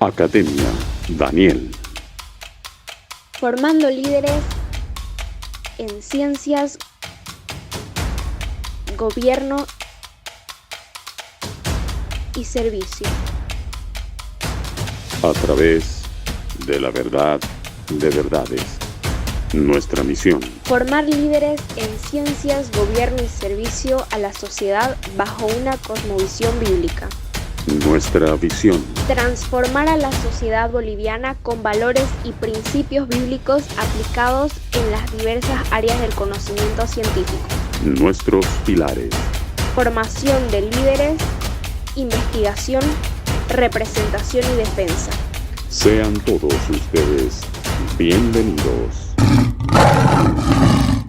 Academia Daniel. Formando líderes en ciencias, gobierno y servicio. A través de la verdad de verdades. Nuestra misión: Formar líderes en ciencias, gobierno y servicio a la sociedad bajo una cosmovisión bíblica. nuestra visión: Transformar a la sociedad boliviana con valores y principios bíblicos aplicados en las diversas áreas del conocimiento científico. nuestros pilares. Formación de líderes, investigación, representación y defensa. Sean todos ustedes bienvenidos.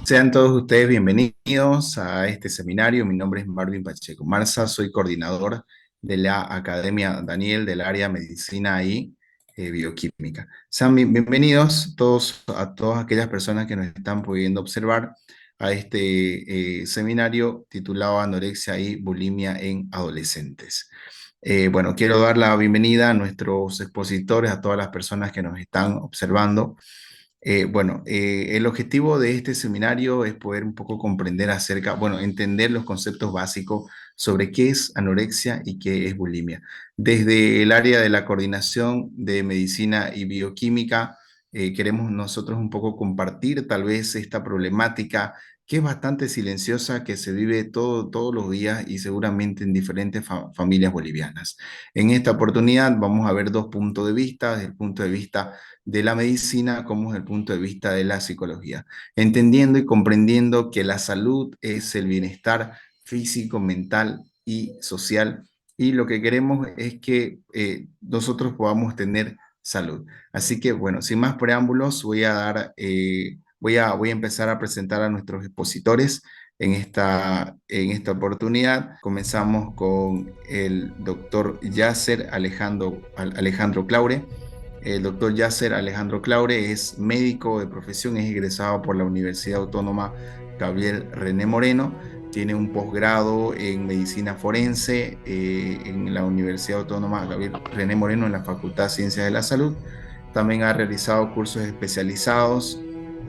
Sean todos ustedes bienvenidos a este seminario. Mi nombre es Marvin Pacheco Marza, soy coordinador de la Academia Daniel del área Medicina y Bioquímica. Sean bienvenidos todos a todas aquellas personas que nos están pudiendo observar a este seminario titulado Anorexia y Bulimia en Adolescentes. Bueno, quiero dar la bienvenida a nuestros expositores, a todas las personas que nos están observando. El objetivo de este seminario es poder un poco comprender entender los conceptos básicos sobre qué es anorexia y qué es bulimia. Desde el área de la coordinación de medicina y bioquímica, queremos nosotros un poco compartir tal vez esta problemática que es bastante silenciosa, que se vive todos los días y seguramente en diferentes familias bolivianas. En esta oportunidad vamos a ver dos puntos de vista, desde el punto de vista de la medicina como desde el punto de vista de la psicología, entendiendo y comprendiendo que la salud es el bienestar físico, mental y social, y lo que queremos es que nosotros podamos tener salud. Así que, bueno, sin más preámbulos, voy a empezar a presentar a nuestros expositores en esta oportunidad. Comenzamos con el doctor Yasser Alejandro Claure. El doctor Yasser Alejandro Claure es médico de profesión, es egresado por la Universidad Autónoma Gabriel René Moreno, tiene un posgrado en medicina forense en la Universidad Autónoma Gabriel René Moreno en la Facultad de Ciencias de la Salud. También ha realizado cursos especializados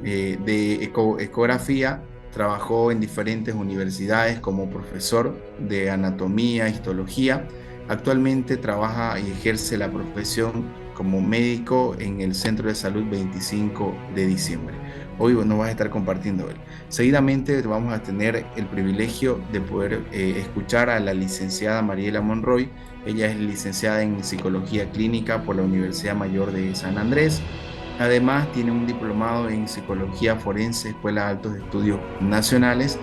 de ecografía. Trabajó en diferentes universidades como profesor de anatomía, histología. Actualmente trabaja y ejerce la profesión como médico en el Centro de Salud 25 de diciembre. Hoy nos va a estar compartiendo él. Seguidamente vamos a tener el privilegio de poder escuchar a la licenciada Mariela Monroy. Ella es licenciada en Psicología Clínica por la Universidad Mayor de San Andrés. Además, tiene un diplomado en Psicología Forense, Escuela de Altos Estudios Nacionales.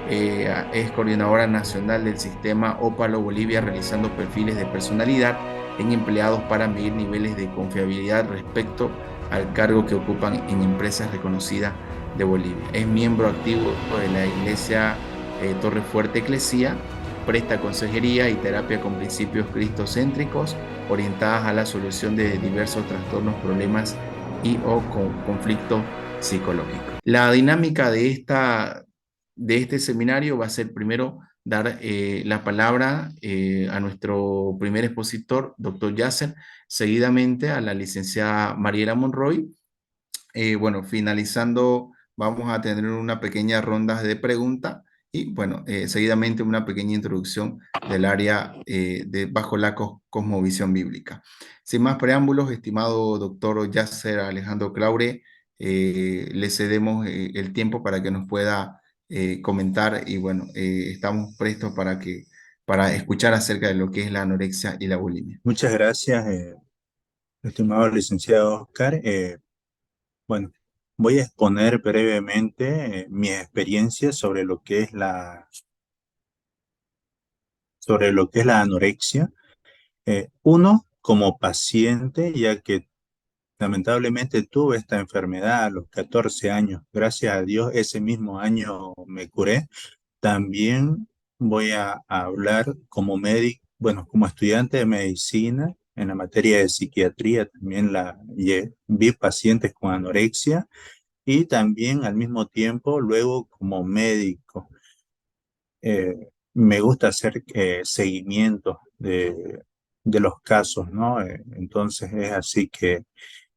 Es coordinadora nacional del sistema Ópalo Bolivia, realizando perfiles de personalidad en empleados para medir niveles de confiabilidad respecto al cargo que ocupan en empresas reconocidas de Bolivia. Es miembro activo de la Iglesia Torre Fuerte Eclesía, presta consejería y terapia con principios cristocéntricos orientadas a la solución de diversos trastornos, problemas y o conflicto psicológico. La dinámica de este seminario va a ser primero dar la palabra a nuestro primer expositor, doctor Yasser, seguidamente a la licenciada Mariela Monroy. Finalizando, vamos a tener una pequeña ronda de preguntas y, seguidamente una pequeña introducción del área bajo la cosmovisión bíblica. Sin más preámbulos, estimado doctor Yasser Alejandro Claure, le cedemos el tiempo para que nos pueda comentar y, estamos prestos para escuchar acerca de lo que es la anorexia y la bulimia. Muchas gracias, estimado licenciado Oscar. Bueno, voy a exponer brevemente mi experiencia sobre lo que es la anorexia. Uno, como paciente, ya que lamentablemente tuve esta enfermedad a los 14 años. Gracias a Dios, ese mismo año me curé. También voy a hablar como médico, bueno, como estudiante de medicina en la materia de psiquiatría, también vi pacientes con anorexia y también al mismo tiempo luego como médico. Me gusta hacer seguimiento de los casos, ¿no? Entonces es así que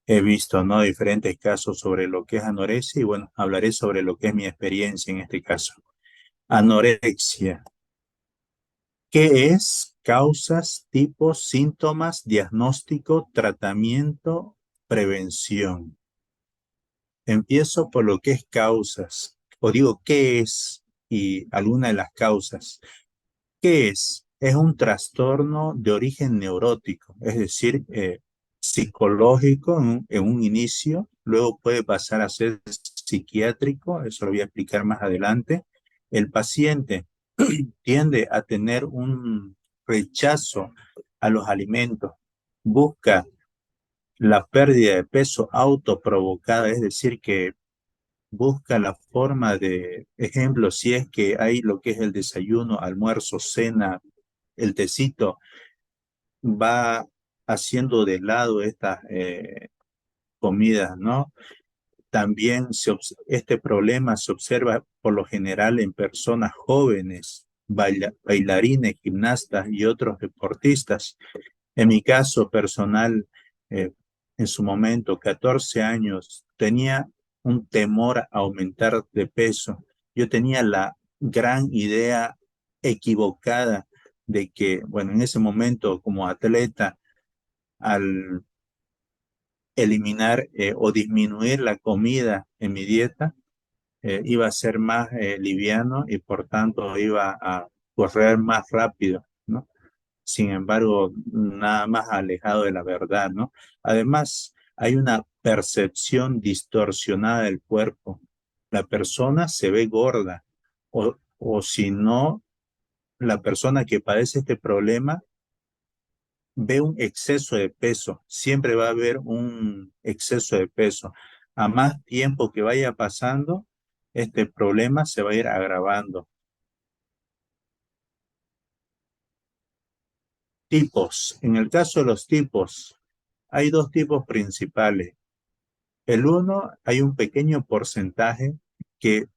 he visto, ¿no? Diferentes casos sobre lo que es anorexia y bueno, hablaré sobre lo que es mi experiencia en este caso. Anorexia. ¿Qué es? Causas, tipos, síntomas, diagnóstico, tratamiento, prevención. Empiezo por lo que es causas, o digo, ¿qué es? Y alguna de las causas. ¿Qué es? Es un trastorno de origen neurótico, es decir, psicológico en un inicio, luego puede pasar a ser psiquiátrico, eso lo voy a explicar más adelante. El paciente tiende a tener un rechazo a los alimentos, busca la pérdida de peso autoprovocada, es decir, que busca la forma de, ejemplo, si es que hay lo que es el desayuno, almuerzo, cena, el tecito, va haciendo de lado estas comidas, ¿no? También este problema se observa por lo general en personas jóvenes, bailarines, gimnastas y otros deportistas. En mi caso personal, eh, en su momento, 14 años, tenía un temor a aumentar de peso. Yo tenía la gran idea equivocada de que, bueno, en ese momento como atleta, al eliminar o disminuir la comida en mi dieta, iba a ser más liviano y por tanto iba a correr más rápido, ¿no? Sin embargo, nada más alejado de la verdad, ¿no? Además, hay una percepción distorsionada del cuerpo. La persona se ve gorda o si no, la persona que padece este problema ve un exceso de peso. Siempre va a haber un exceso de peso. A más tiempo que vaya pasando, este problema se va a ir agravando. Tipos. En el caso de los tipos, hay dos tipos principales. El uno, hay un pequeño porcentaje que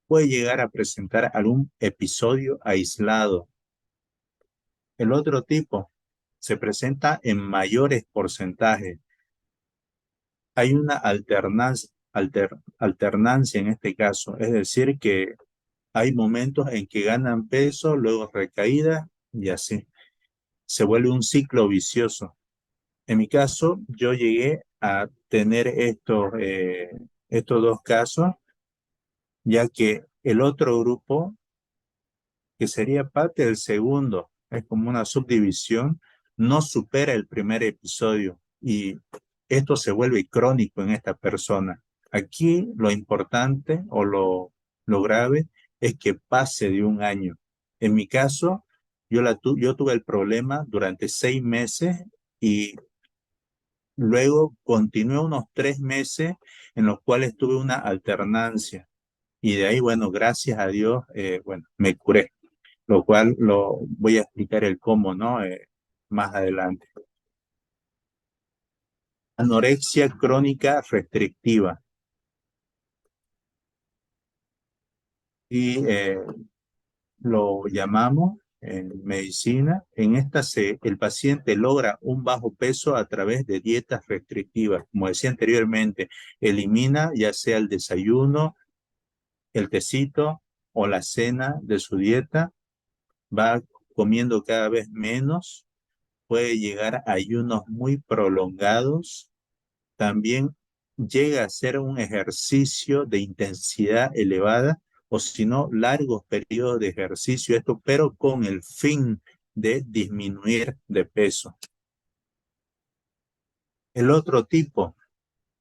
puede llegar a presentar algún episodio aislado. El otro tipo se presenta en mayores porcentajes. Hay una alternancia en este caso, es decir, que hay momentos en que ganan peso, luego recaída y así. Se vuelve un ciclo vicioso. En mi caso, yo llegué a tener estos dos casos, ya que el otro grupo, que sería parte del segundo, es como una subdivisión, no supera el primer episodio y esto se vuelve crónico en esta persona. Aquí lo importante o lo grave es que pase de un año. En mi caso, yo tuve el problema durante 6 meses y luego continué unos 3 meses en los cuales tuve una alternancia. Y de ahí, bueno, gracias a Dios, bueno, me curé, lo cual lo voy a explicar el cómo, ¿no? Más adelante. Anorexia crónica restrictiva. Y lo llamamos en medicina. En esta el paciente logra un bajo peso a través de dietas restrictivas. Como decía anteriormente, elimina ya sea el desayuno, el tecito o la cena de su dieta, va comiendo cada vez menos, puede llegar a ayunos muy prolongados, también llega a ser un ejercicio de intensidad elevada o si no, largos periodos de ejercicio, esto, pero con el fin de disminuir de peso. El otro tipo,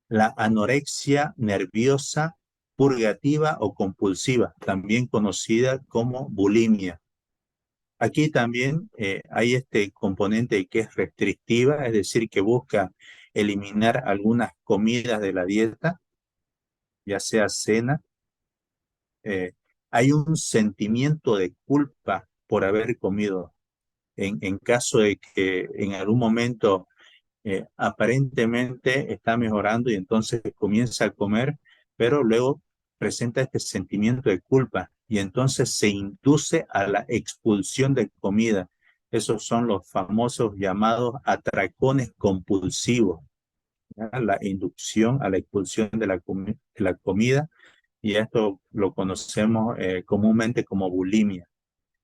la anorexia nerviosa purgativa o compulsiva, también conocida como bulimia. Aquí también hay este componente que es restrictiva, es decir, que busca eliminar algunas comidas de la dieta, ya sea cena. Hay un sentimiento de culpa por haber comido. En caso de que en algún momento aparentemente está mejorando y entonces comienza a comer, pero luego presenta este sentimiento de culpa y entonces se induce a la expulsión de comida. Esos son los famosos llamados atracones compulsivos, ¿ya? La inducción a la expulsión de la comida, y esto lo conocemos comúnmente como bulimia.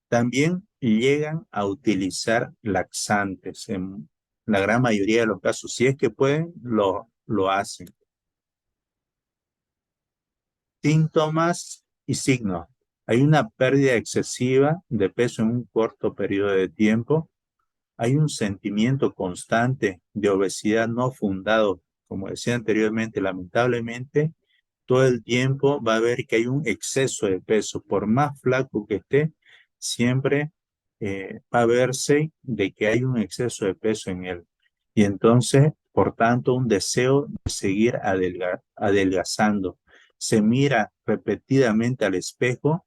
También llegan a utilizar laxantes. En la gran mayoría de los casos, si es que pueden, lo hacen. Síntomas y signos. Hay una pérdida excesiva de peso en un corto periodo de tiempo. Hay un sentimiento constante de obesidad no fundado. Como decía anteriormente, lamentablemente, todo el tiempo va a ver que hay un exceso de peso. Por más flaco que esté, siempre va a verse de que hay un exceso de peso en él. Y entonces, por tanto, un deseo de seguir adelgazando. Se mira repetidamente al espejo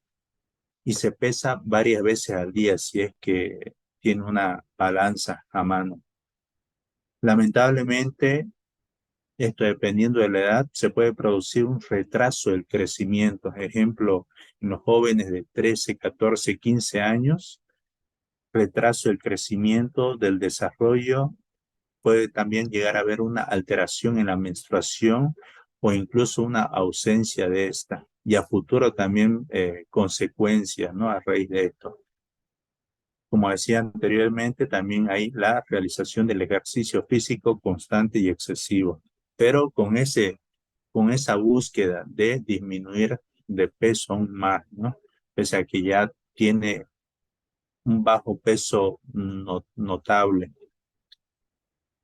y se pesa varias veces al día si es que tiene una balanza a mano. Lamentablemente, esto dependiendo de la edad, se puede producir un retraso del crecimiento. Ejemplo, en los jóvenes de 13, 14, 15 años, retraso del crecimiento, del desarrollo. Puede también llegar a haber una alteración en la menstruación o incluso una ausencia de esta. Y a futuro también consecuencias, ¿no? A raíz de esto. Como decía anteriormente, también hay la realización del ejercicio físico constante y excesivo, pero con esa búsqueda de disminuir de peso aún más, ¿no? Pese a que ya tiene un bajo peso notable.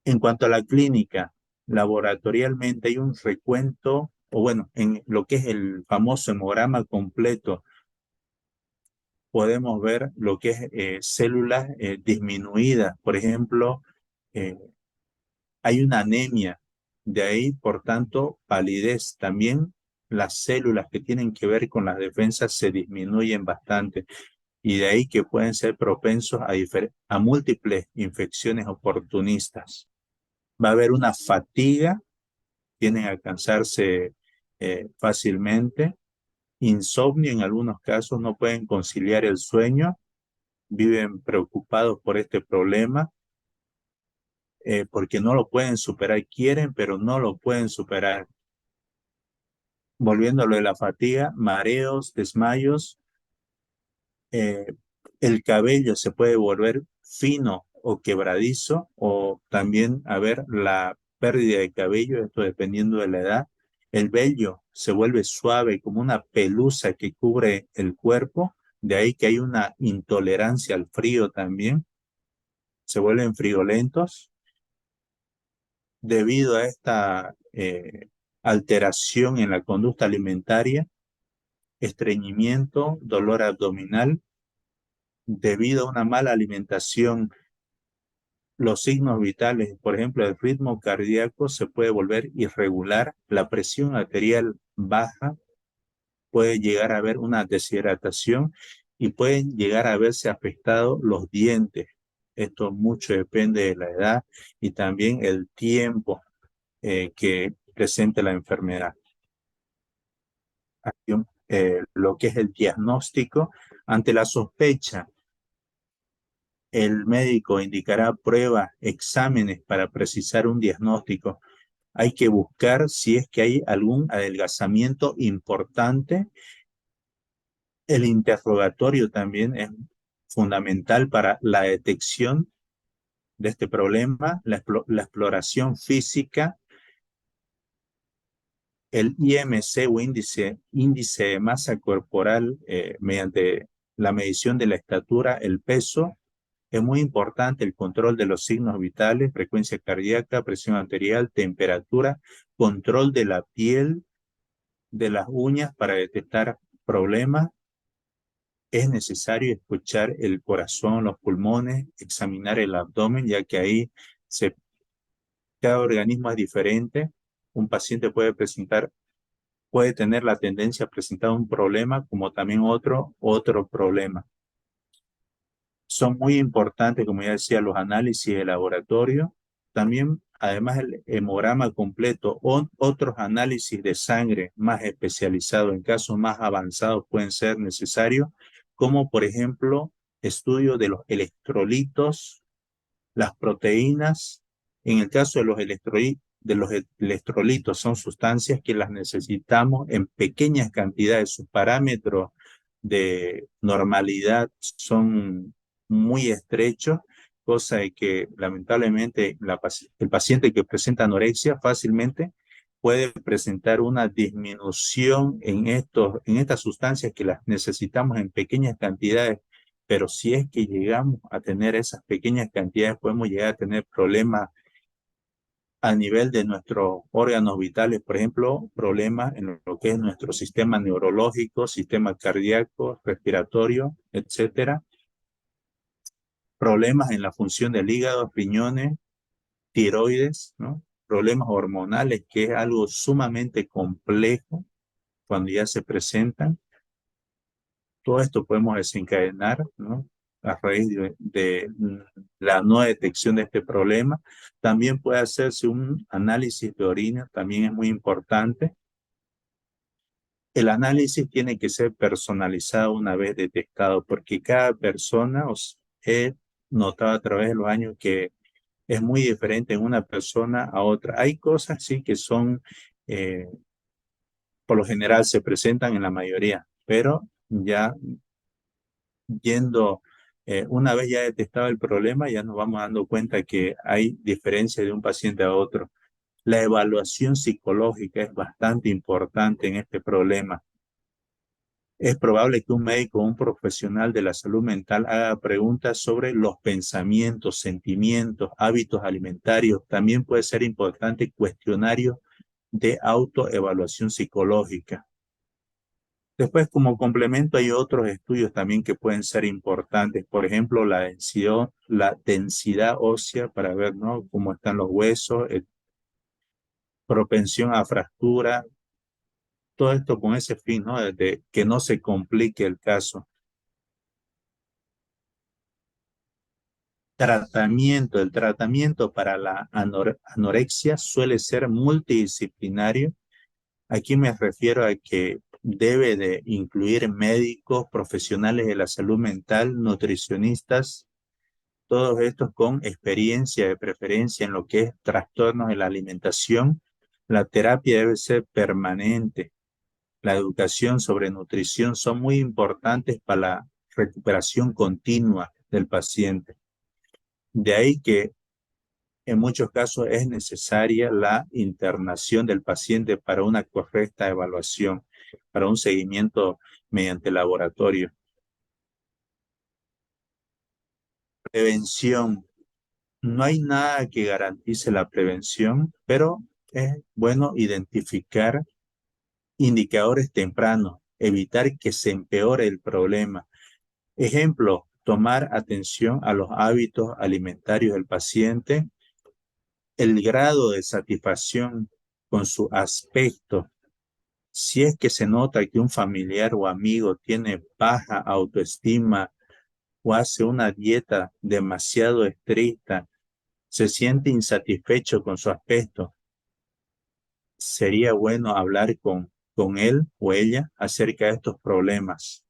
En cuanto a la clínica, laboratorialmente hay un recuento, o bueno, en lo que es el famoso hemograma completo, podemos ver lo que es células disminuidas. Por ejemplo, eh, hay una anemia, de ahí, por tanto, palidez. También las células que tienen que ver con las defensas se disminuyen bastante, y de ahí que pueden ser propensos a múltiples infecciones oportunistas. Va a haber una fatiga, tienen a cansarse fácilmente, insomnio en algunos casos, no pueden conciliar el sueño, viven preocupados por este problema porque no lo pueden superar, quieren, pero no lo pueden superar. Volviendo a lo de la fatiga, mareos, desmayos, el cabello se puede volver fino o quebradizo, o también haber la pérdida de cabello, esto dependiendo de la edad. El vello se vuelve suave como una pelusa que cubre el cuerpo, de ahí que hay una intolerancia al frío también. Se vuelven friolentos debido a esta alteración en la conducta alimentaria, estreñimiento, dolor abdominal. Debido a una mala alimentación, los signos vitales, por ejemplo, el ritmo cardíaco se puede volver irregular, la presión arterial baja, puede llegar a haber una deshidratación y pueden llegar a verse afectados los dientes. Esto mucho depende de la edad y también el tiempo que presente la enfermedad. Lo que es el diagnóstico, ante la sospecha, el médico indicará pruebas, exámenes para precisar un diagnóstico. Hay que buscar si es que hay algún adelgazamiento importante. El interrogatorio también es fundamental para la detección de este problema, la exploración física, el IMC o índice de masa corporal mediante la medición de la estatura, el peso. Es muy importante el control de los signos vitales, frecuencia cardíaca, presión arterial, temperatura, control de la piel, de las uñas para detectar problemas. Es necesario escuchar el corazón, los pulmones, examinar el abdomen, ya que ahí cada organismo es diferente. Un paciente puede tener la tendencia a presentar un problema como también otro problema. Son muy importantes, como ya decía, los análisis de laboratorio. También, además, el hemograma completo o otros análisis de sangre más especializados, en casos más avanzados pueden ser necesarios, como por ejemplo estudio de los electrolitos, las proteínas. En el caso de los electrolitos, son sustancias que las necesitamos en pequeñas cantidades. Sus parámetros de normalidad son muy estrechos, cosa de que lamentablemente el paciente que presenta anorexia fácilmente puede presentar una disminución en estas sustancias que las necesitamos en pequeñas cantidades, pero si es que llegamos a tener esas pequeñas cantidades, podemos llegar a tener problemas a nivel de nuestros órganos vitales, por ejemplo, problemas en lo que es nuestro sistema neurológico, sistema cardíaco, respiratorio, etcétera. Problemas en la función del hígado, riñones, tiroides, ¿no? Problemas hormonales, que es algo sumamente complejo cuando ya se presentan. Todo esto podemos desencadenar, ¿no? A raíz de la no detección de este problema. También puede hacerse un análisis de orina, también es muy importante. El análisis tiene que ser personalizado una vez detectado, porque cada persona, he notado a través de los años que es muy diferente en una persona a otra. Hay cosas sí que son, por lo general se presentan en la mayoría, pero ya yendo, una vez ya detectado el problema, ya nos vamos dando cuenta que hay diferencia de un paciente a otro. La evaluación psicológica es bastante importante en este problema. Es probable que un médico o un profesional de la salud mental haga preguntas sobre los pensamientos, sentimientos, hábitos alimentarios. También puede ser importante cuestionario de autoevaluación psicológica. Después, como complemento, hay otros estudios también que pueden ser importantes. Por ejemplo, la densidad ósea para ver, ¿no?, cómo están los huesos, propensión a fractura, todo esto con ese fin, ¿no?, de que no se complique el caso. El tratamiento para la anorexia suele ser multidisciplinario. Aquí me refiero a que debe de incluir médicos, profesionales de la salud mental, nutricionistas, todos estos con experiencia de preferencia en lo que es trastornos de la alimentación. La terapia debe ser permanente. La educación sobre nutrición son muy importantes para la recuperación continua del paciente. De ahí que en muchos casos es necesaria la internación del paciente para una correcta evaluación, para un seguimiento mediante laboratorio. Prevención. No hay nada que garantice la prevención, pero es bueno identificar indicadores tempranos, evitar que se empeore el problema. Ejemplo, tomar atención a los hábitos alimentarios del paciente, el grado de satisfacción con su aspecto. Si es que se nota que un familiar o amigo tiene baja autoestima o hace una dieta demasiado estricta, se siente insatisfecho con su aspecto, sería bueno hablar con él o ella acerca de estos problemas.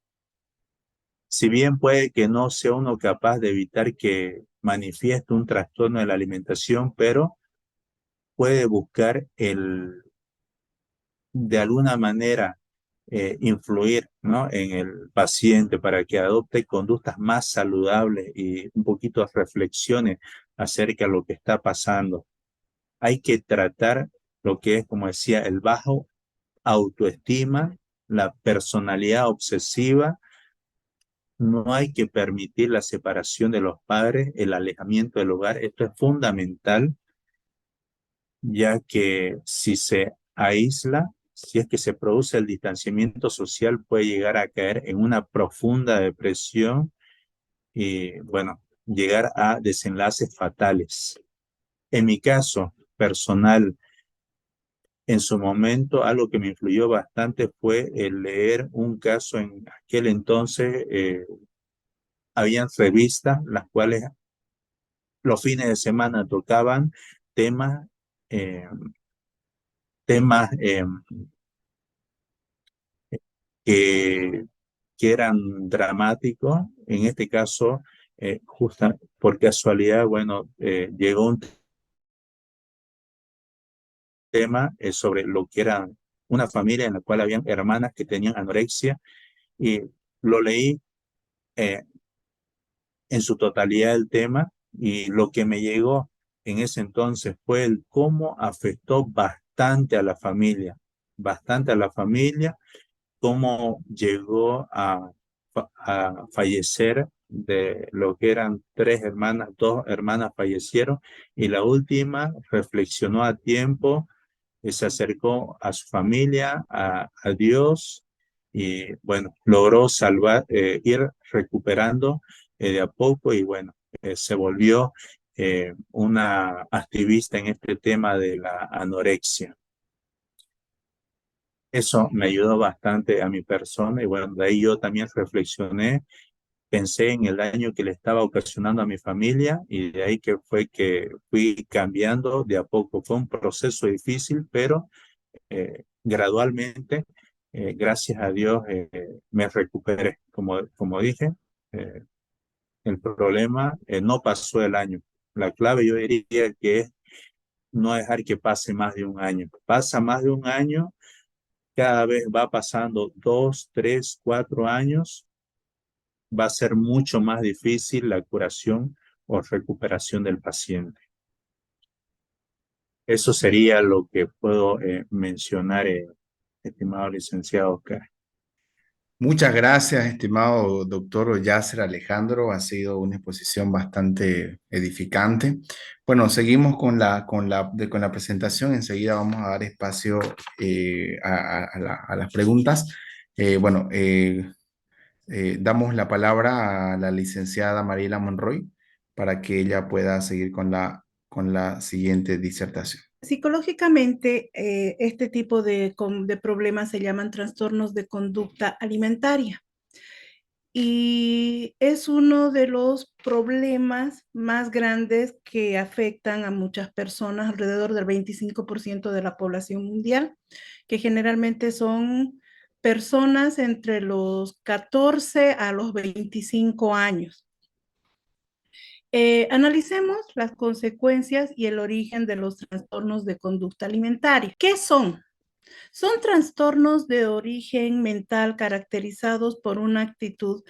Si bien puede que no sea uno capaz de evitar que manifieste un trastorno de la alimentación, pero puede buscar de alguna manera influir, ¿no?, en el paciente para que adopte conductas más saludables y un poquito reflexione acerca de lo que está pasando. Hay que tratar lo que es, como decía, el bajo autoestima, la personalidad obsesiva. No hay que permitir la separación de los padres, el alejamiento del hogar. Esto es fundamental, ya que si se aísla, si es que se produce el distanciamiento social, puede llegar a caer en una profunda depresión y, bueno, llegar a desenlaces fatales. En mi caso personal, en su momento, algo que me influyó bastante fue el leer un caso. En aquel entonces habían revistas las cuales los fines de semana tocaban temas, eh, temas que que eran dramáticos. En este caso, justa por casualidad, bueno, llegó un tema sobre lo que era una familia en la cual habían hermanas que tenían anorexia, y lo leí eh, en su totalidad el tema, y lo que me llegó en ese entonces fue el cómo afectó bastante a la familia, cómo llegó a fallecer de lo que eran tres hermanas, dos hermanas fallecieron, y la última reflexionó a tiempo, se acercó a su familia, a Dios, y bueno, logró salvar, ir recuperando de a poco, y bueno, se volvió una activista en este tema de la anorexia. Eso me ayudó bastante a mi persona, y bueno, de ahí yo también reflexioné, pensé en el daño que le estaba ocasionando a mi familia, y de ahí que fue que fui cambiando de a poco. Fue un proceso difícil, pero gradualmente, gracias a Dios, me recuperé. Como dije, eh, el problema no pasó el año. La clave yo diría que es no dejar que pase más de un año. Pasa más de un año, cada vez va pasando 2, 3, 4 años, va a ser mucho más difícil la curación o recuperación del paciente. Eso sería lo que puedo mencionar, estimado licenciado Oscar. Muchas gracias, estimado doctor Yasser Alejandro. Ha sido una exposición bastante edificante. Bueno, seguimos con la presentación. Enseguida vamos a dar espacio a las preguntas. Bueno, damos la palabra a la licenciada Mariela Monroy para que ella pueda seguir con la siguiente disertación. Psicológicamente, este tipo de problemas se llaman trastornos de conducta alimentaria, y es uno de los problemas más grandes que afectan a muchas personas, alrededor del 25% de la población mundial, que generalmente son personas entre los 14 a los 25 años. Analicemos las consecuencias y el origen de los trastornos de conducta alimentaria. ¿Qué son? Son trastornos de origen mental caracterizados por una actitud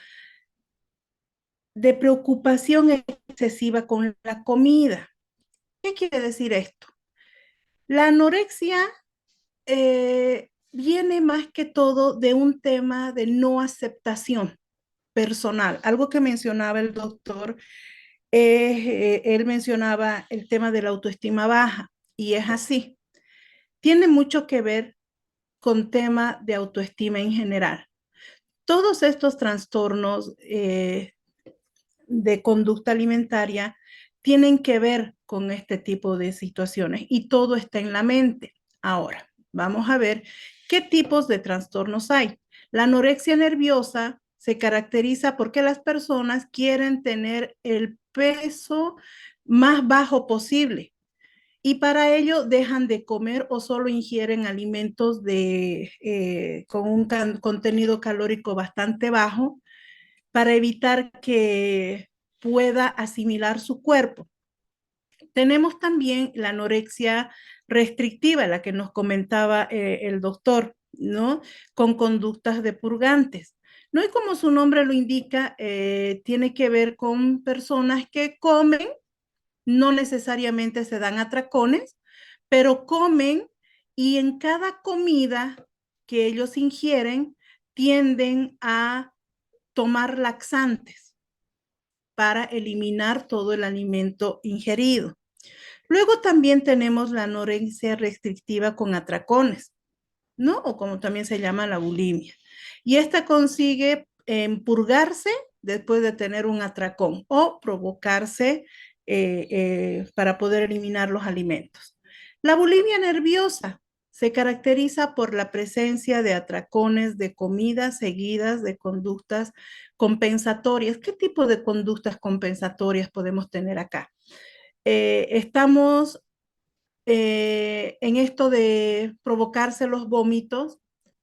de preocupación excesiva con la comida. ¿Qué quiere decir esto? La anorexia viene más que todo de un tema de no aceptación personal, algo que mencionaba el doctor. Él mencionaba el tema de la autoestima baja, y es así. Tiene mucho que ver con tema de autoestima en general. Todos estos trastornos de conducta alimentaria tienen que ver con este tipo de situaciones, y todo está en la mente. Ahora, vamos a ver qué tipos de trastornos hay. La anorexia nerviosa se caracteriza porque las personas quieren tener el peso más bajo posible, y para ello dejan de comer o solo ingieren alimentos con un contenido calórico bastante bajo para evitar que pueda asimilar su cuerpo. Tenemos también la anorexia restrictiva, la que nos comentaba el doctor, ¿no? Con conductas de purgantes. No, y como su nombre lo indica, tiene que ver con personas que comen, no necesariamente se dan atracones, pero comen, y en cada comida que ellos ingieren tienden a tomar laxantes para eliminar todo el alimento ingerido. Luego también tenemos la anorexia restrictiva con atracones, ¿no? O como también se llama la bulimia. Y esta consigue purgarse después de tener un atracón o provocarse para poder eliminar los alimentos. La bulimia nerviosa se caracteriza por la presencia de atracones de comidas seguidas de conductas compensatorias. ¿Qué tipo de conductas compensatorias podemos tener acá? Estamos en esto de provocarse los vómitos,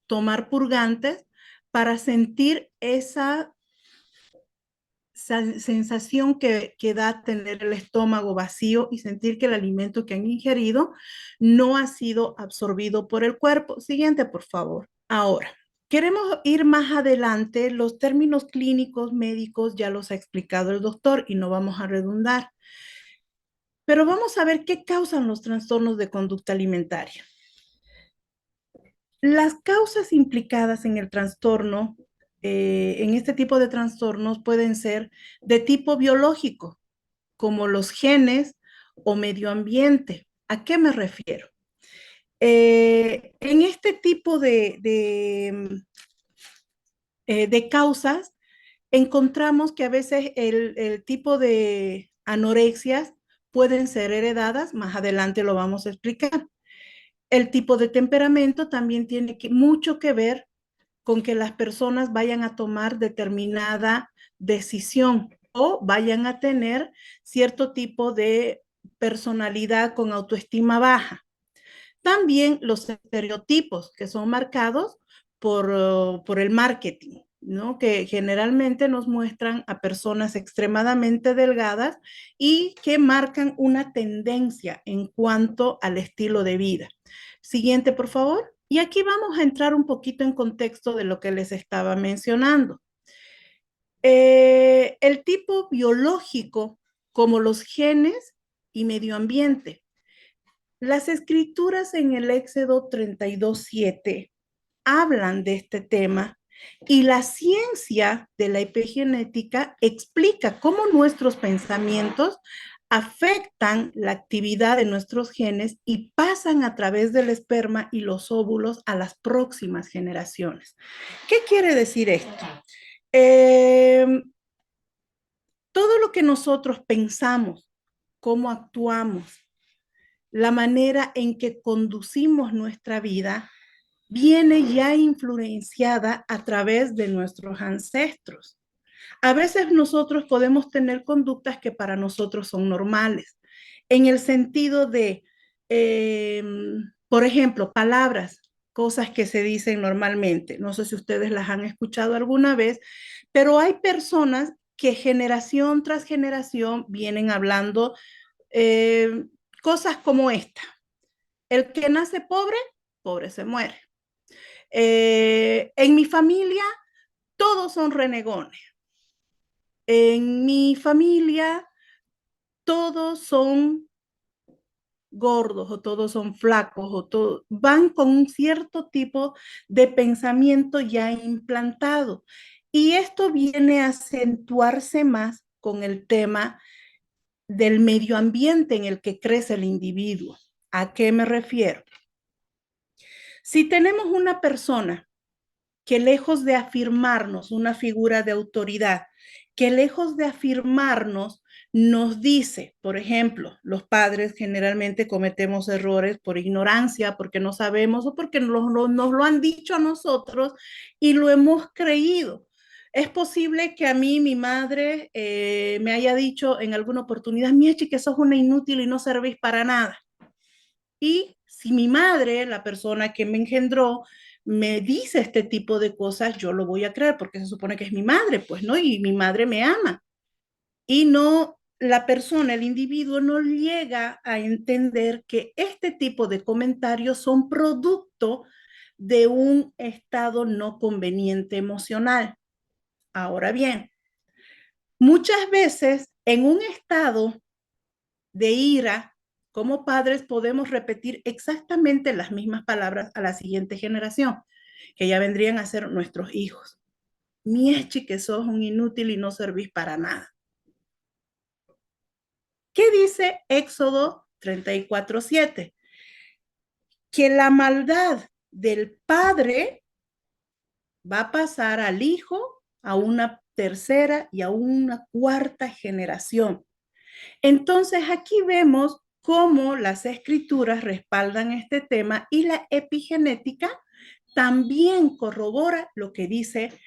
tomar purgantes para sentir esa sensación que da tener el estómago vacío y sentir que el alimento que han ingerido no ha sido absorbido por el cuerpo. Siguiente, por favor. Ahora, queremos ir más adelante. Los términos clínicos, médicos, ya los ha explicado el doctor y no vamos a redundar. Pero vamos a ver qué causan los trastornos de conducta alimentaria. Las causas implicadas en el trastorno, en este tipo de trastornos, pueden ser de tipo biológico, como los genes o medio ambiente. ¿A qué me refiero? En este tipo de causas, encontramos que a veces el tipo de anorexias pueden ser heredadas, más adelante lo vamos a explicar. El tipo de temperamento también tiene mucho que ver con que las personas vayan a tomar determinada decisión o vayan a tener cierto tipo de personalidad con autoestima baja. También los estereotipos que son marcados por el marketing, ¿no? Que generalmente nos muestran a personas extremadamente delgadas y que marcan una tendencia en cuanto al estilo de vida. Siguiente, por favor. Y aquí vamos a entrar un poquito en contexto de lo que les estaba mencionando. El tipo biológico, como los genes y medio ambiente. Las escrituras en el Éxodo 32:7 hablan de este tema y la ciencia de la epigenética explica cómo nuestros pensamientos afectan la actividad de nuestros genes y pasan a través del esperma y los óvulos a las próximas generaciones. ¿Qué quiere decir esto? Todo lo que nosotros pensamos, cómo actuamos, la manera en que conducimos nuestra vida viene ya influenciada a través de nuestros ancestros. A veces nosotros podemos tener conductas que para nosotros son normales, en el sentido de, por ejemplo, palabras, cosas que se dicen normalmente. No sé si ustedes las han escuchado alguna vez, pero hay personas que generación tras generación vienen hablando eh, cosas como esta. El que nace pobre, pobre se muere. En mi familia, todos son renegones. En mi familia, todos son gordos o todos son flacos o todos van con un cierto tipo de pensamiento ya implantado. Y esto viene a acentuarse más con el tema del medio ambiente en el que crece el individuo. ¿A qué me refiero? Si tenemos una persona que lejos de afirmarnos una figura de autoridad, que lejos de afirmarnos nos dice, por ejemplo, los padres generalmente cometemos errores por ignorancia, porque no sabemos o porque nos lo han dicho a nosotros y lo hemos creído. Es posible que a mí mi madre me haya dicho en alguna oportunidad, Miechi, que sos una inútil y no servís para nada. Y si mi madre, la persona que me engendró, me dice este tipo de cosas, yo lo voy a creer porque se supone que es mi madre, pues, ¿no? Y mi madre me ama. Y no, la persona, el individuo no llega a entender que este tipo de comentarios son producto de un estado no conveniente emocional. Ahora bien, muchas veces en un estado de ira, como padres podemos repetir exactamente las mismas palabras a la siguiente generación, que ya vendrían a ser nuestros hijos. Miechi, que sos un inútil y no servís para nada. ¿Qué dice Éxodo 34:7? Que la maldad del padre va a pasar al hijo, a una tercera y a una cuarta generación. Entonces aquí vemos cómo las escrituras respaldan este tema y la epigenética también corrobora lo que dice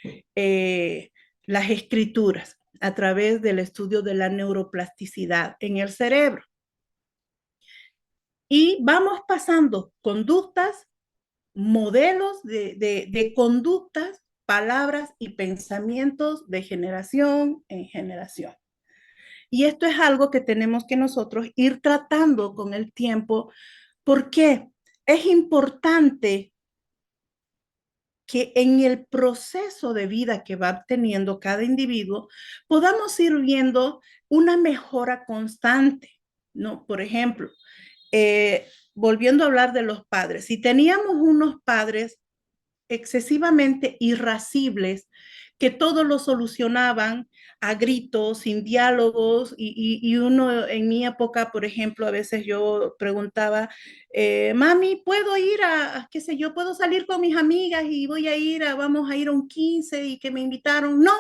las escrituras a través del estudio de la neuroplasticidad en el cerebro. Y vamos pasando conductas, modelos de conductas palabras y pensamientos de generación en generación. Y esto es algo que tenemos que nosotros ir tratando con el tiempo. ¿Por qué? Es importante que en el proceso de vida que va teniendo cada individuo podamos ir viendo una mejora constante, ¿no? Por ejemplo, volviendo a hablar de los padres, si teníamos unos padres excesivamente irascibles, que todo lo solucionaban a gritos, sin diálogos, y uno en mi época, por ejemplo, a veces yo preguntaba, mami, ¿puedo ir qué sé yo, puedo salir con mis amigas y vamos a ir a un 15 y que me invitaron? No,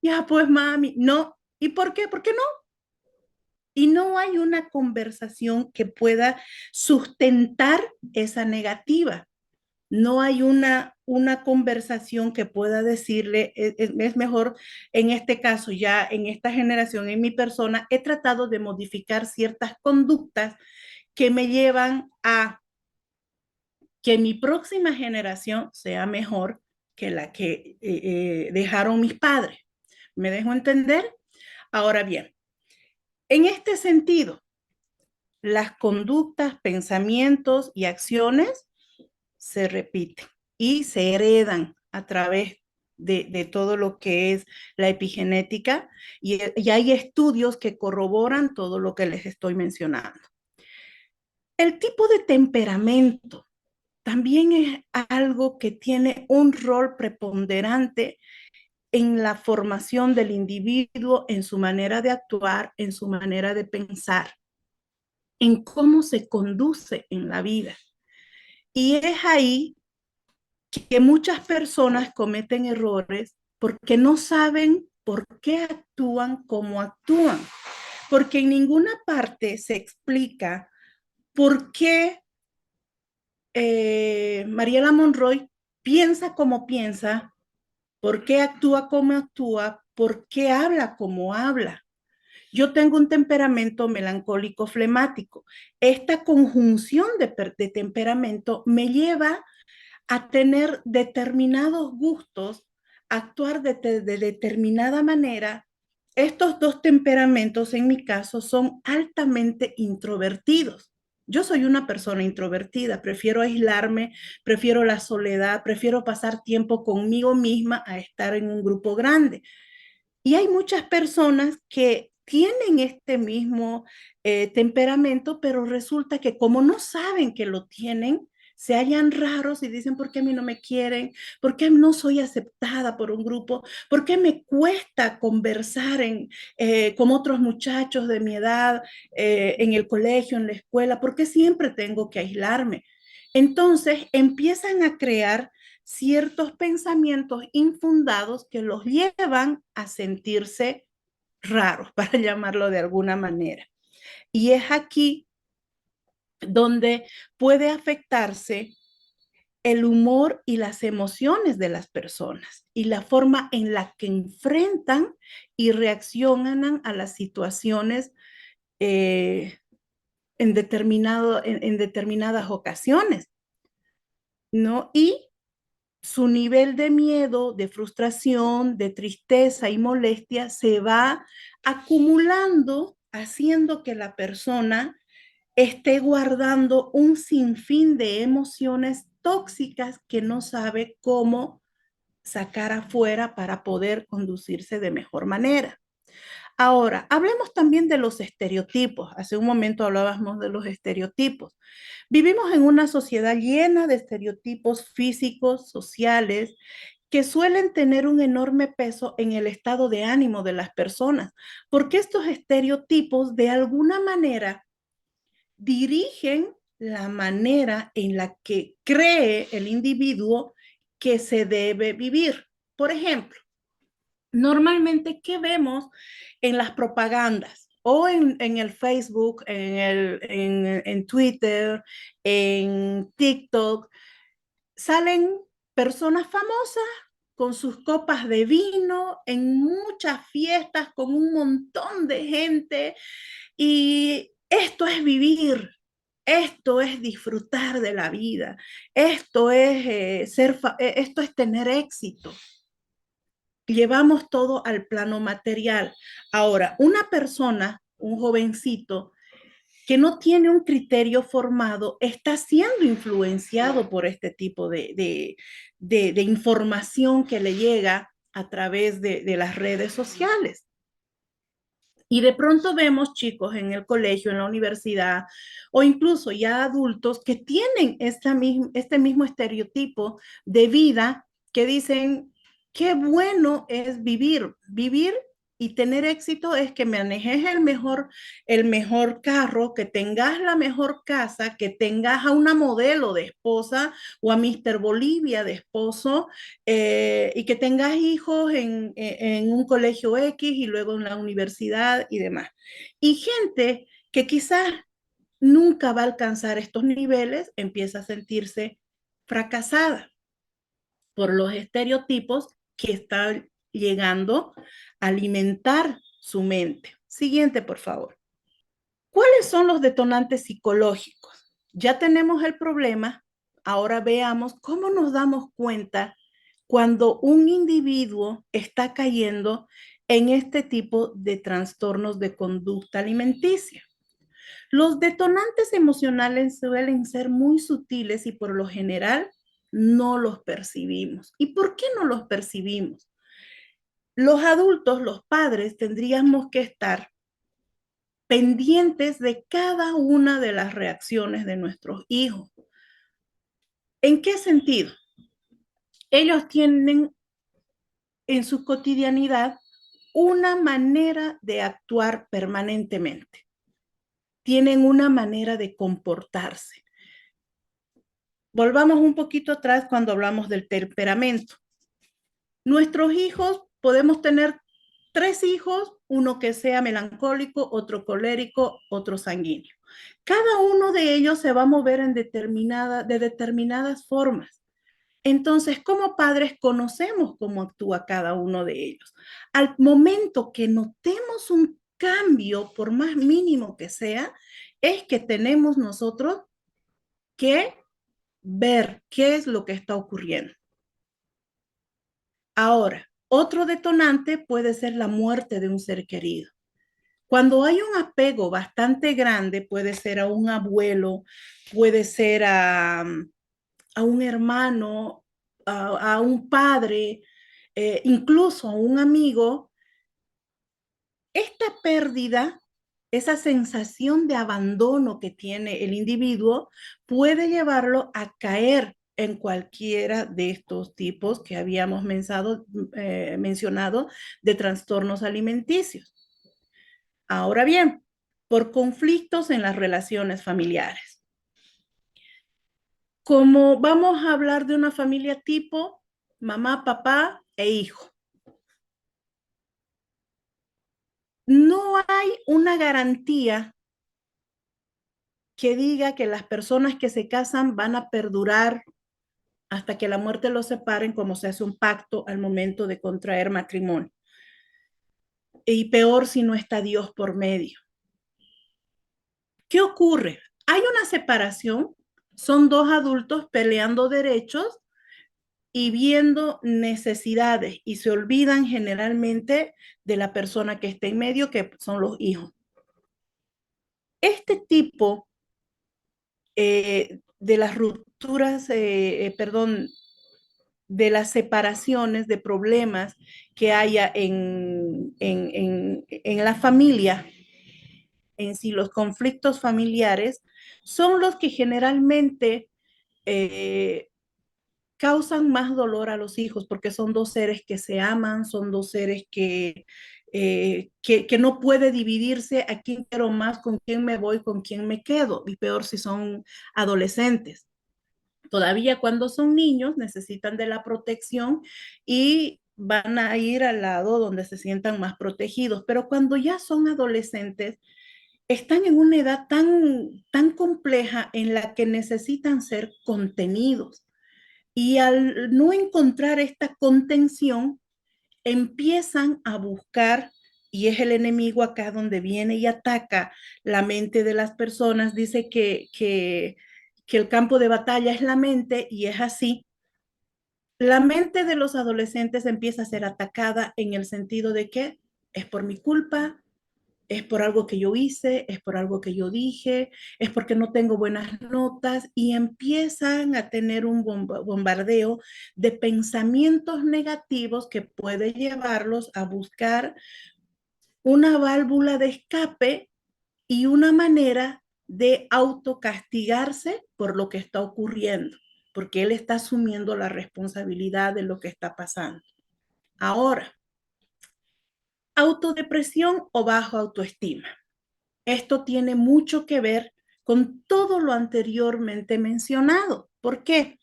ya pues mami, no. ¿Y por qué? ¿Por qué no? Y no hay una conversación que pueda sustentar esa negativa. No hay una conversación que pueda decirle, es mejor en este caso, ya en esta generación, en mi persona, he tratado de modificar ciertas conductas que me llevan a que mi próxima generación sea mejor que la que dejaron mis padres. ¿Me dejo entender? Ahora bien, en este sentido, las conductas, pensamientos y acciones se repiten y se heredan a través de todo lo que es la epigenética y hay estudios que corroboran todo lo que les estoy mencionando. El tipo de temperamento también es algo que tiene un rol preponderante en la formación del individuo, en su manera de actuar, en su manera de pensar, en cómo se conduce en la vida. Y es ahí que muchas personas cometen errores porque no saben por qué actúan como actúan, porque en ninguna parte se explica por qué Mariela Monroy piensa como piensa, por qué actúa como actúa, por qué habla como habla. Yo tengo un temperamento melancólico flemático. Esta conjunción de temperamento me lleva a tener determinados gustos, actuar de determinada manera. Estos dos temperamentos, en mi caso, son altamente introvertidos. Yo soy una persona introvertida, prefiero aislarme, prefiero la soledad, prefiero pasar tiempo conmigo misma a estar en un grupo grande. Y hay muchas personas que tienen este mismo temperamento, pero resulta que como no saben que lo tienen, se hallan raros y dicen, ¿por qué a mí no me quieren? ¿Por qué no soy aceptada por un grupo? ¿Por qué me cuesta conversar con otros muchachos de mi edad en el colegio, en la escuela? ¿Por qué siempre tengo que aislarme? Entonces empiezan a crear ciertos pensamientos infundados que los llevan a sentirse raros, para llamarlo de alguna manera. Y es aquí donde puede afectarse el humor y las emociones de las personas y la forma en la que enfrentan y reaccionan a las situaciones en determinadas ocasiones, ¿no? Y su nivel de miedo, de frustración, de tristeza y molestia se va acumulando, haciendo que la persona esté guardando un sinfín de emociones tóxicas que no sabe cómo sacar afuera para poder conducirse de mejor manera. Ahora, hablemos también de los estereotipos. Hace un momento hablábamos de los estereotipos. Vivimos en una sociedad llena de estereotipos físicos, sociales, que suelen tener un enorme peso en el estado de ánimo de las personas, porque estos estereotipos de alguna manera dirigen la manera en la que cree el individuo que se debe vivir. Por ejemplo, normalmente, ¿qué vemos en las propagandas? O en el Facebook, en Twitter, en TikTok, salen personas famosas con sus copas de vino en muchas fiestas con un montón de gente y esto es vivir. Esto es disfrutar de la vida. Esto es, esto es tener éxito. Llevamos todo al plano material. Ahora, una persona, un jovencito, que no tiene un criterio formado, está siendo influenciado por este tipo de información que le llega a través de las redes sociales. Y de pronto vemos chicos en el colegio, en la universidad, o incluso ya adultos que tienen este mismo estereotipo de vida, que dicen, qué bueno es vivir. Vivir y tener éxito es que manejes el mejor carro, que tengas la mejor casa, que tengas a una modelo de esposa o a Mr. Bolivia de esposo, y que tengas hijos en un colegio X y luego en la universidad y demás. Y gente que quizás nunca va a alcanzar estos niveles empieza a sentirse fracasada por los estereotipos que están llegando a alimentar su mente. Siguiente, por favor. ¿Cuáles son los detonantes psicológicos? Ya tenemos el problema, ahora veamos cómo nos damos cuenta cuando un individuo está cayendo en este tipo de trastornos de conducta alimenticia. Los detonantes emocionales suelen ser muy sutiles y por lo general no los percibimos. ¿Y por qué no los percibimos? Los adultos, los padres, tendríamos que estar pendientes de cada una de las reacciones de nuestros hijos. ¿En qué sentido? Ellos tienen en su cotidianidad una manera de actuar permanentemente. Tienen una manera de comportarse. Volvamos un poquito atrás cuando hablamos del temperamento. Nuestros hijos, podemos tener 3 hijos, uno que sea melancólico, otro colérico, otro sanguíneo. Cada uno de ellos se va a mover de determinadas formas. Entonces, como padres, conocemos cómo actúa cada uno de ellos. Al momento que notemos un cambio, por más mínimo que sea, es que tenemos nosotros que ver qué es lo que está ocurriendo. Ahora, otro detonante puede ser la muerte de un ser querido. Cuando hay un apego bastante grande, puede ser a un abuelo, puede ser a un hermano, a un padre, incluso a un amigo, esta pérdida, esa sensación de abandono que tiene el individuo puede llevarlo a caer en cualquiera de estos tipos que habíamos mencionado de trastornos alimenticios. Ahora bien, por conflictos en las relaciones familiares. Como vamos a hablar de una familia tipo mamá, papá e hijo. No hay una garantía que diga que las personas que se casan van a perdurar hasta que la muerte los separen, como se hace un pacto al momento de contraer matrimonio. Y peor si no está Dios por medio. ¿Qué ocurre? Hay una separación, son 2 adultos peleando derechos y viendo necesidades y se olvidan generalmente de la persona que está en medio, que son los hijos. Este tipo de las rupturas, de las separaciones, de problemas que haya en la familia, en sí, los conflictos familiares, son los que generalmente causan más dolor a los hijos, porque son 2 seres que se aman, son 2 seres que no puede dividirse a quién quiero más, con quién me voy, con quién me quedo, y peor si son adolescentes. Todavía cuando son niños necesitan de la protección y van a ir al lado donde se sientan más protegidos, pero cuando ya son adolescentes, están en una edad tan compleja en la que necesitan ser contenidos. Y al no encontrar esta contención, empiezan a buscar y es el enemigo acá donde viene y ataca la mente de las personas. Dice que el campo de batalla es la mente y es así. La mente de los adolescentes empieza a ser atacada en el sentido de que es por mi culpa, es por algo que yo hice, es por algo que yo dije, es porque no tengo buenas notas y empiezan a tener un bombardeo de pensamientos negativos que puede llevarlos a buscar una válvula de escape y una manera de autocastigarse por lo que está ocurriendo, porque él está asumiendo la responsabilidad de lo que está pasando. Ahora, autodepresión o bajo autoestima. Esto tiene mucho que ver con todo lo anteriormente mencionado. ¿Por qué?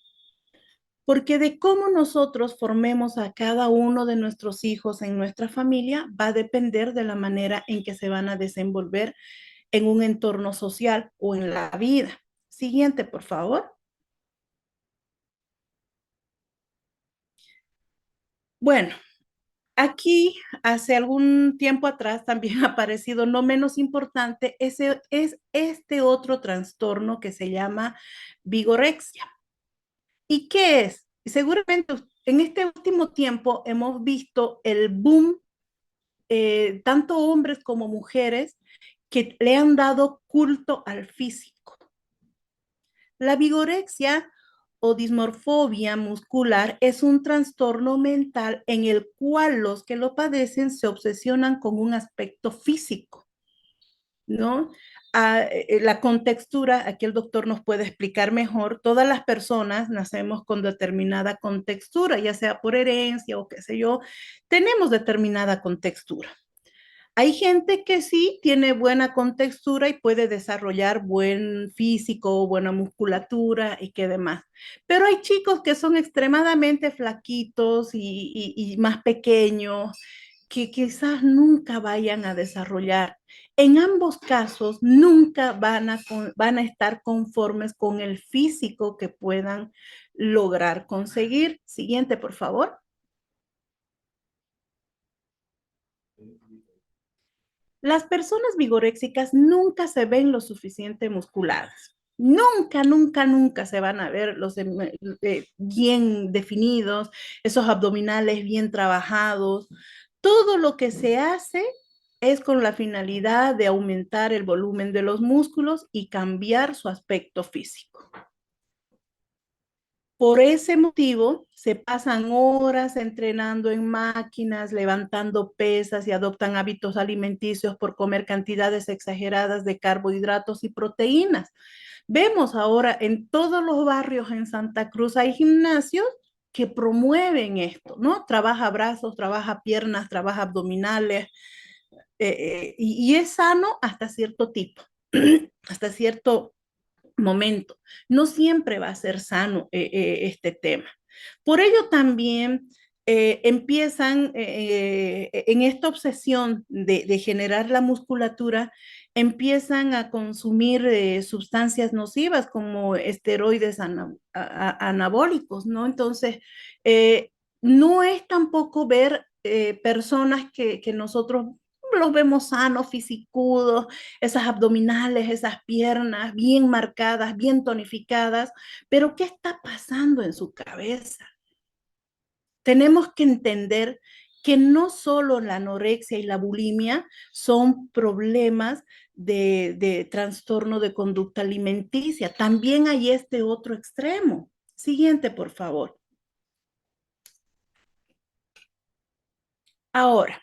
Porque de cómo nosotros formemos a cada uno de nuestros hijos en nuestra familia va a depender de la manera en que se van a desenvolver en un entorno social o en la vida. Siguiente, por favor. Bueno, aquí hace algún tiempo atrás también ha aparecido, no menos importante, es este otro trastorno que se llama vigorexia. ¿Y qué es? Seguramente en este último tiempo hemos visto el boom, tanto hombres como mujeres, que le han dado culto al físico. La vigorexia o dismorfobia muscular es un trastorno mental en el cual los que lo padecen se obsesionan con un aspecto físico, ¿no? La contextura, aquí el doctor nos puede explicar mejor, todas las personas nacemos con determinada contextura, ya sea por herencia o qué sé yo, tenemos determinada contextura. Hay gente que sí tiene buena contextura y puede desarrollar buen físico, buena musculatura y qué demás. Pero hay chicos que son extremadamente flaquitos y más pequeños que quizás nunca vayan a desarrollar. En ambos casos, nunca van a estar conformes con el físico que puedan lograr conseguir. Siguiente, por favor. Las personas vigoréxicas nunca se ven lo suficiente musculadas. Nunca, nunca, nunca se van a ver bien definidos, esos abdominales bien trabajados. Todo lo que se hace es con la finalidad de aumentar el volumen de los músculos y cambiar su aspecto físico. Por ese motivo, se pasan horas entrenando en máquinas, levantando pesas y adoptan hábitos alimenticios por comer cantidades exageradas de carbohidratos y proteínas. Vemos ahora en todos los barrios en Santa Cruz hay gimnasios que promueven esto, ¿no? Trabaja brazos, trabaja piernas, trabaja abdominales, y es sano hasta cierto tipo, hasta cierto momento. No siempre va a ser sano este tema. Por ello también empiezan en esta obsesión de generar la musculatura, empiezan a consumir sustancias nocivas como esteroides anabólicos, ¿no? Entonces, no es tampoco ver personas que nosotros los vemos sanos, fisicudos, esas abdominales, esas piernas bien marcadas, bien tonificadas, pero ¿qué está pasando en su cabeza? Tenemos que entender que no solo la anorexia y la bulimia son problemas de trastorno de conducta alimenticia, también hay este otro extremo. Siguiente, por favor. Ahora,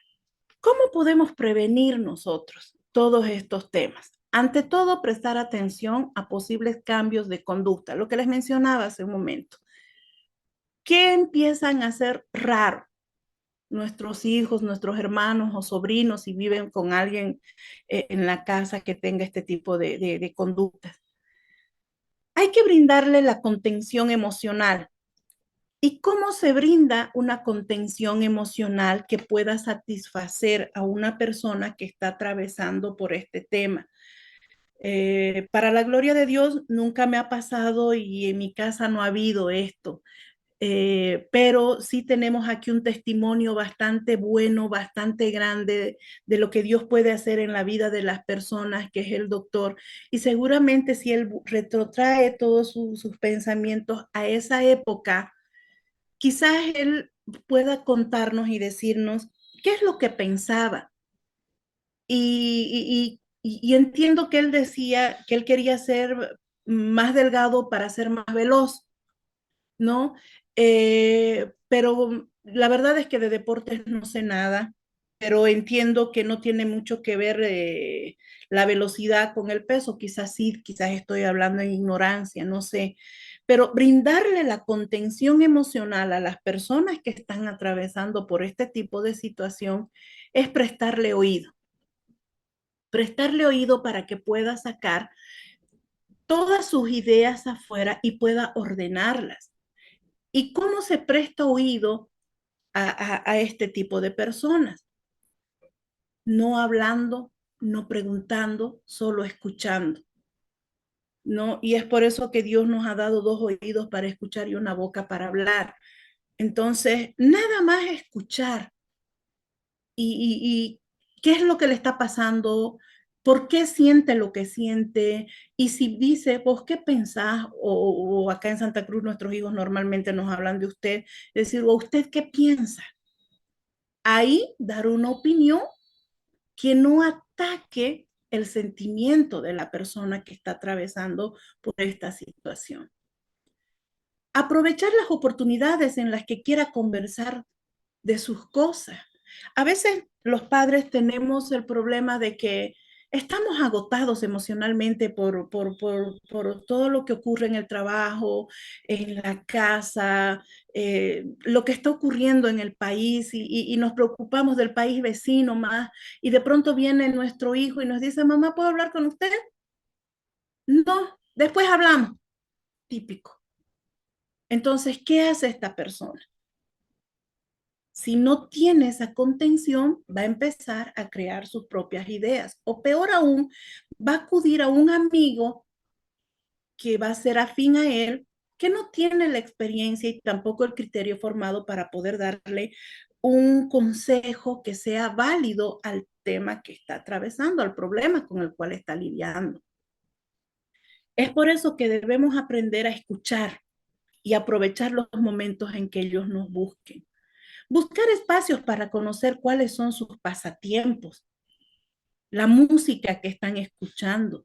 ¿cómo podemos prevenir nosotros todos estos temas? Ante todo, prestar atención a posibles cambios de conducta, lo que les mencionaba hace un momento. ¿Qué empiezan a ser raro? Nuestros hijos, nuestros hermanos o sobrinos, si viven con alguien en la casa que tenga este tipo de conductas. Hay que brindarle la contención emocional. ¿Y cómo se brinda una contención emocional que pueda satisfacer a una persona que está atravesando por este tema? Para la gloria de Dios, nunca me ha pasado y en mi casa no ha habido esto. pero sí tenemos aquí un testimonio bastante bueno, bastante grande de lo que Dios puede hacer en la vida de las personas, que es el doctor. Y seguramente si él retrotrae todos sus pensamientos a esa época, quizás él pueda contarnos y decirnos qué es lo que pensaba. Y entiendo que él decía que él quería ser más delgado para ser más veloz, ¿no? Pero la verdad es que de deportes no sé nada, pero entiendo que no tiene mucho que ver la velocidad con el peso, quizás sí, quizás estoy hablando en ignorancia, no sé, pero brindarle la contención emocional a las personas que están atravesando por este tipo de situación es prestarle oído para que pueda sacar todas sus ideas afuera y pueda ordenarlas. ¿Y cómo se presta oído a este tipo de personas? No hablando, no preguntando, solo escuchando, ¿no? Y es por eso que Dios nos ha dado dos oídos para escuchar y una boca para hablar. Entonces, nada más escuchar y qué es lo que le está pasando, por qué siente lo que siente, y si dice, vos qué pensás, o acá en Santa Cruz nuestros hijos normalmente nos hablan de usted, es decir, o usted qué piensa. Ahí dar una opinión que no ataque el sentimiento de la persona que está atravesando por esta situación. Aprovechar las oportunidades en las que quiera conversar de sus cosas. A veces los padres tenemos el problema de que estamos agotados emocionalmente por todo lo que ocurre en el trabajo, en la casa, lo que está ocurriendo en el país y nos preocupamos del país vecino más y de pronto viene nuestro hijo y nos dice, mamá, ¿puedo hablar con usted? No, después hablamos. Típico. Entonces, ¿qué hace esta persona? Si no tiene esa contención, va a empezar a crear sus propias ideas. O peor aún, va a acudir a un amigo que va a ser afín a él, que no tiene la experiencia y tampoco el criterio formado para poder darle un consejo que sea válido al tema que está atravesando, al problema con el cual está lidiando. Es por eso que debemos aprender a escuchar y aprovechar los momentos en que ellos nos busquen. Buscar espacios para conocer cuáles son sus pasatiempos, la música que están escuchando,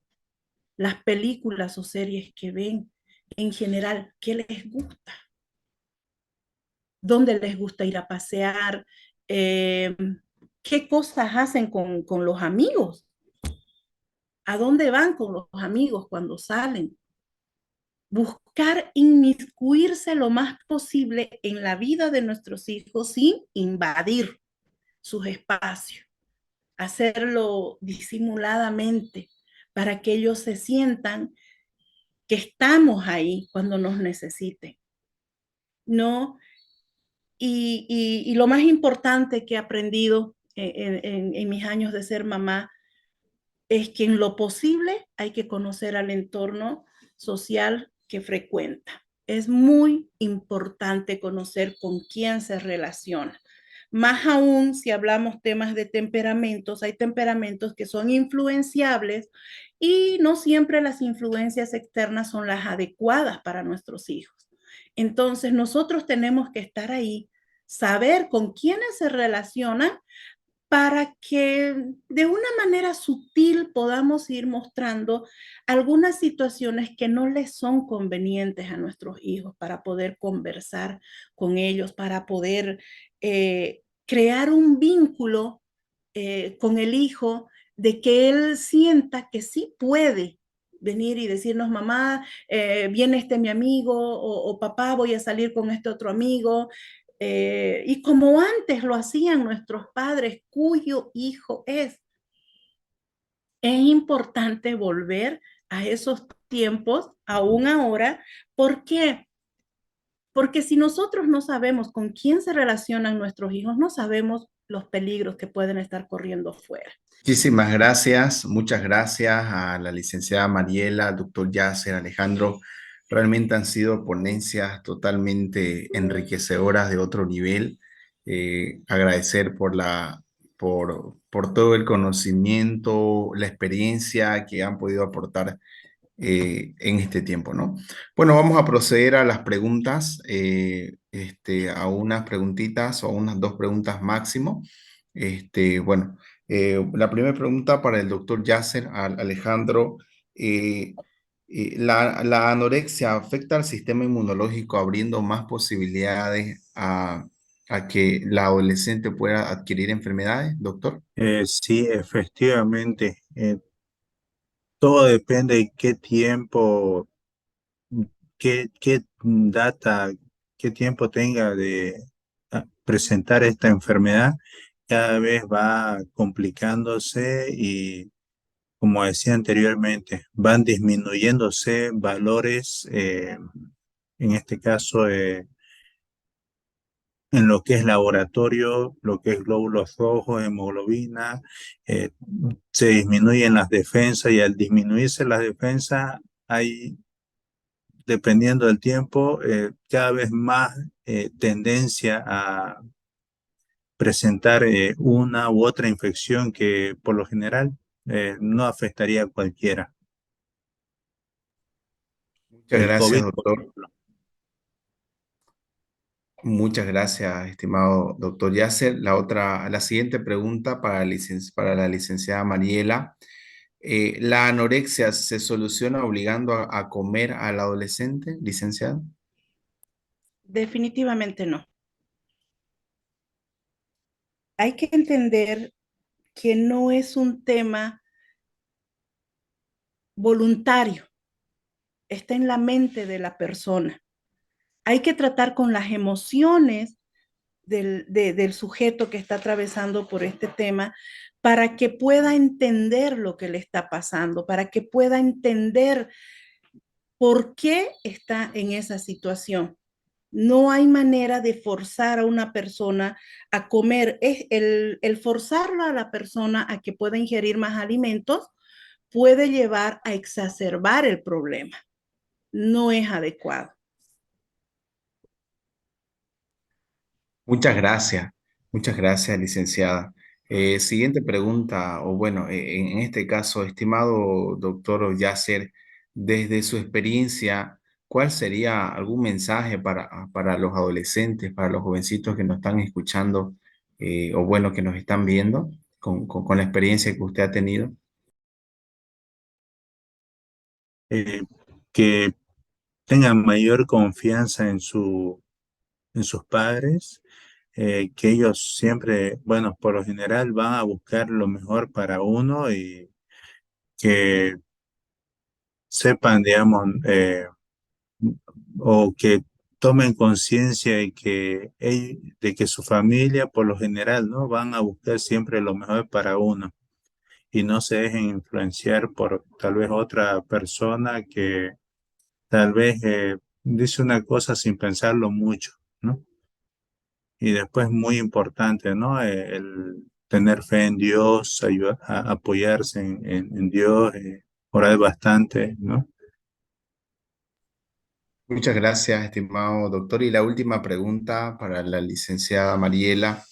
las películas o series que ven, en general, qué les gusta, dónde les gusta ir a pasear, qué cosas hacen con los amigos, a dónde van con los amigos cuando salen. Buscar inmiscuirse lo más posible en la vida de nuestros hijos sin invadir sus espacios. Hacerlo disimuladamente para que ellos se sientan que estamos ahí cuando nos necesiten, ¿no? Y lo más importante que he aprendido en mis años de ser mamá es que en lo posible hay que conocer al entorno social que frecuenta. Es muy importante conocer con quién se relaciona. Más aún si hablamos temas de temperamentos, hay temperamentos que son influenciables y no siempre las influencias externas son las adecuadas para nuestros hijos. Entonces nosotros tenemos que estar ahí, saber con quiénes se relacionan para que de una manera sutil podamos ir mostrando algunas situaciones que no les son convenientes a nuestros hijos para poder conversar con ellos, para poder crear un vínculo con el hijo de que él sienta que sí puede venir y decirnos, mamá, viene este mi amigo, o papá, voy a salir con este otro amigo, y como antes lo hacían nuestros padres, cuyo hijo es importante volver a esos tiempos, aún ahora. ¿Por qué? Porque si nosotros no sabemos con quién se relacionan nuestros hijos, no sabemos los peligros que pueden estar corriendo fuera. Muchísimas gracias, muchas gracias a la licenciada Mariela, al doctor Yasser, Alejandro, Realmente han sido ponencias totalmente enriquecedoras de otro nivel. Agradecer por todo el conocimiento, la experiencia que han podido aportar en este tiempo, ¿no? Bueno, vamos a proceder a las preguntas, a unas preguntitas o unas dos preguntas máximo. Bueno, la primera pregunta para el doctor Yasser Alejandro. eh, ¿La anorexia afecta al sistema inmunológico abriendo más posibilidades a que la adolescente pueda adquirir enfermedades, doctor? Sí, efectivamente, todo depende de qué tiempo, qué data, qué tiempo tenga de presentar esta enfermedad. Cada vez va complicándose y, como decía anteriormente, van disminuyéndose valores, en este caso, en lo que es laboratorio, lo que es glóbulos rojos, hemoglobina, eh, se disminuyen las defensas y al disminuirse las defensas hay, dependiendo del tiempo, cada vez más tendencia a presentar una u otra infección que por lo general no afectaría a cualquiera. Muchas El gracias, COVID, por doctor. ejemplo. Muchas gracias, estimado doctor Yasser. La siguiente pregunta para la licenciada Mariela. ¿La anorexia se soluciona obligando a comer al adolescente, licenciada? Definitivamente no. Hay que entender que no es un tema voluntario, está en la mente de la persona. Hay que tratar con las emociones del sujeto que está atravesando por este tema para que pueda entender lo que le está pasando, para que pueda entender por qué está en esa situación. No hay manera de forzar a una persona a comer. Es el forzarlo a la persona a que pueda ingerir más alimentos puede llevar a exacerbar el problema. No es adecuado. Muchas gracias, licenciada. Siguiente pregunta, o bueno, en este caso, estimado doctor Yasser, desde su experiencia, ¿cuál sería algún mensaje para los adolescentes, para los jovencitos que nos están escuchando, o bueno, que nos están viendo con la experiencia que usted ha tenido? Eh, que tengan mayor confianza en sus padres, que ellos siempre, bueno, por lo general van a buscar lo mejor para uno y que sepan, digamos, o que tomen conciencia de que su familia, por lo general, ¿no? Van a buscar siempre lo mejor para uno y no se dejen influenciar por tal vez otra persona que tal vez dice una cosa sin pensarlo mucho, ¿no? Y después muy importante, ¿no? El tener fe en Dios, apoyarse en Dios, orar bastante, ¿no? Muchas gracias, estimado doctor. Y la última pregunta para la licenciada Mariela.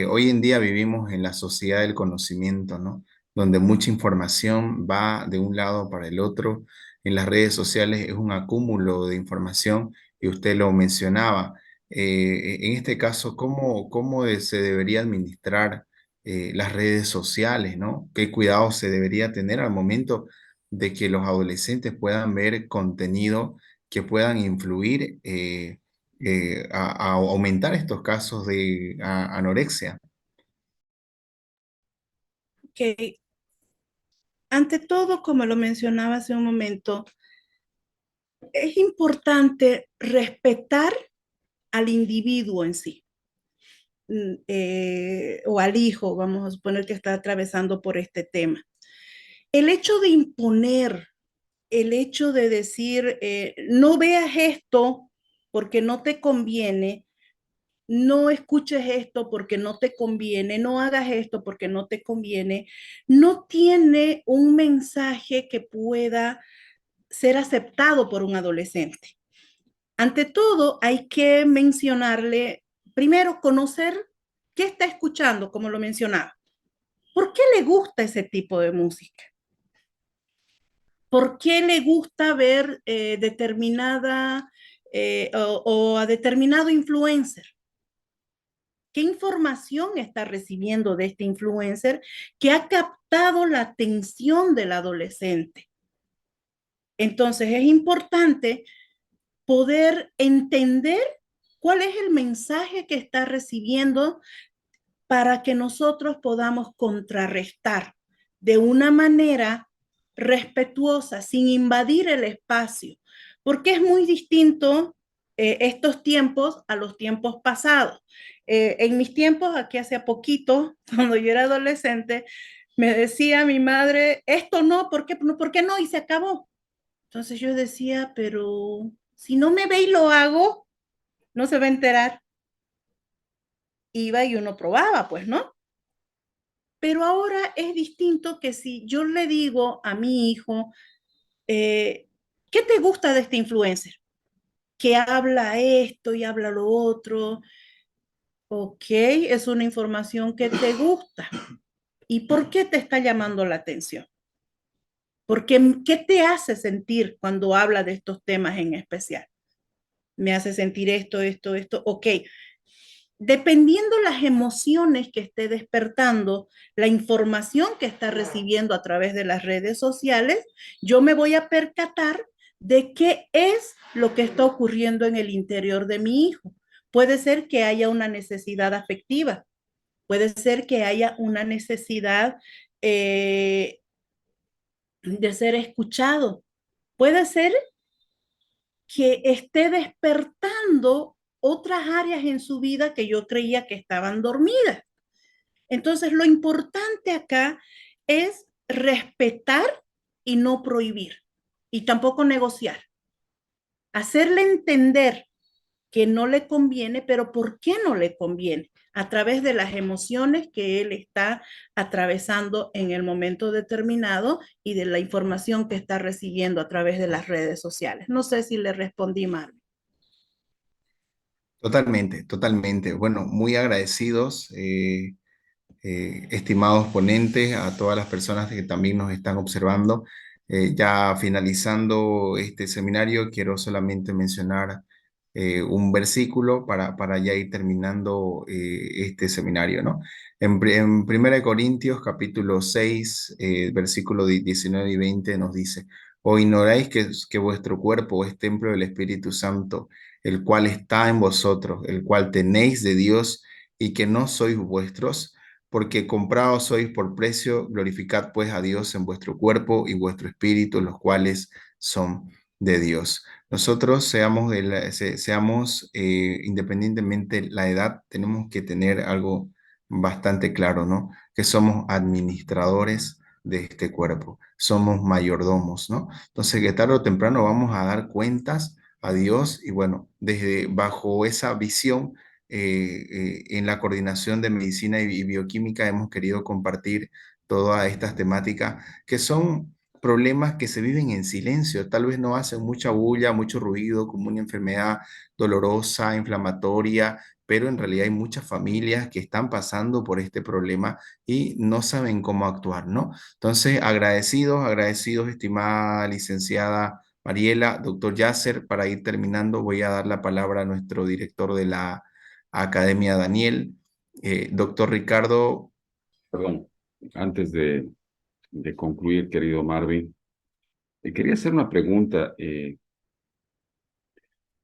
Hoy en día vivimos en la sociedad del conocimiento, ¿no? Donde mucha información va de un lado para el otro. En las redes sociales es un acúmulo de información y usted lo mencionaba. En este caso, ¿cómo se debería administrar las redes sociales, ¿no? ¿Qué cuidado se debería tener al momento de que los adolescentes puedan ver contenido que puedan influir a aumentar estos casos de anorexia? Que ante todo, como lo mencionaba hace un momento, es importante respetar al individuo en sí, o al hijo, vamos a suponer que está atravesando por este tema. El hecho de imponer, el hecho de decir, no veas esto porque no te conviene, no escuches esto porque no te conviene, no hagas esto porque no te conviene, no tiene un mensaje que pueda ser aceptado por un adolescente. Ante todo, hay que mencionarle, primero, conocer qué está escuchando, como lo mencionaba. ¿Por qué le gusta ese tipo de música? ¿Por qué le gusta ver determinada o a determinado influencer? ¿Qué información está recibiendo de este influencer que ha captado la atención del adolescente? Entonces es importante poder entender cuál es el mensaje que está recibiendo para que nosotros podamos contrarrestar de una manera respetuosa, sin invadir el espacio, porque es muy distinto estos tiempos a los tiempos pasados. En mis tiempos, aquí hace poquito, cuando yo era adolescente, me decía mi madre, esto no, ¿por qué no? Y se acabó. Entonces yo decía, pero si no me ve y lo hago, no se va a enterar. Iba y uno probaba, pues, ¿no? Pero ahora es distinto que si yo le digo a mi hijo, ¿qué te gusta de este influencer? Que habla esto y habla lo otro. Ok, es una información que te gusta. ¿Y por qué te está llamando la atención? Porque, ¿qué te hace sentir cuando habla de estos temas en especial? Me hace sentir esto. Ok, dependiendo las emociones que esté despertando, la información que está recibiendo a través de las redes sociales, yo me voy a percatar de qué es lo que está ocurriendo en el interior de mi hijo. Puede ser que haya una necesidad afectiva, puede ser que haya una necesidad de ser escuchado, puede ser que esté despertando otras áreas en su vida que yo creía que estaban dormidas. Entonces, lo importante acá es respetar y no prohibir, y tampoco negociar. Hacerle entender que no le conviene, pero ¿por qué no le conviene? A través de las emociones que él está atravesando en el momento determinado y de la información que está recibiendo a través de las redes sociales. No sé si le respondí mal. Totalmente, totalmente. Bueno, muy agradecidos, estimados ponentes, a todas las personas que también nos están observando. Ya finalizando este seminario, quiero solamente mencionar un versículo para ya ir terminando este seminario, ¿no? En 1 Corintios capítulo 6, versículo 19 y 20 nos dice, ¿o ignoráis que vuestro cuerpo es templo del Espíritu Santo, el cual está en vosotros, el cual tenéis de Dios y que no sois vuestros? Porque comprados sois por precio, glorificad pues a Dios en vuestro cuerpo y vuestro espíritu, los cuales son de Dios. Nosotros seamos independientemente la edad, tenemos que tener algo bastante claro, ¿no? Que somos administradores de este cuerpo, somos mayordomos, ¿no? Entonces, que tarde o temprano vamos a dar cuentas a Dios y bueno, desde bajo esa visión en la coordinación de medicina y bioquímica hemos querido compartir todas estas temáticas que son problemas que se viven en silencio, tal vez no hacen mucha bulla, mucho ruido, como una enfermedad dolorosa, inflamatoria, pero en realidad hay muchas familias que están pasando por este problema y no saben cómo actuar, ¿no? Entonces, agradecidos, estimada licenciada Mariela, doctor Yasser, para ir terminando, voy a dar la palabra a nuestro director de la Academia Daniel, doctor Ricardo. Perdón, antes de concluir, querido Marvin, quería hacer una pregunta,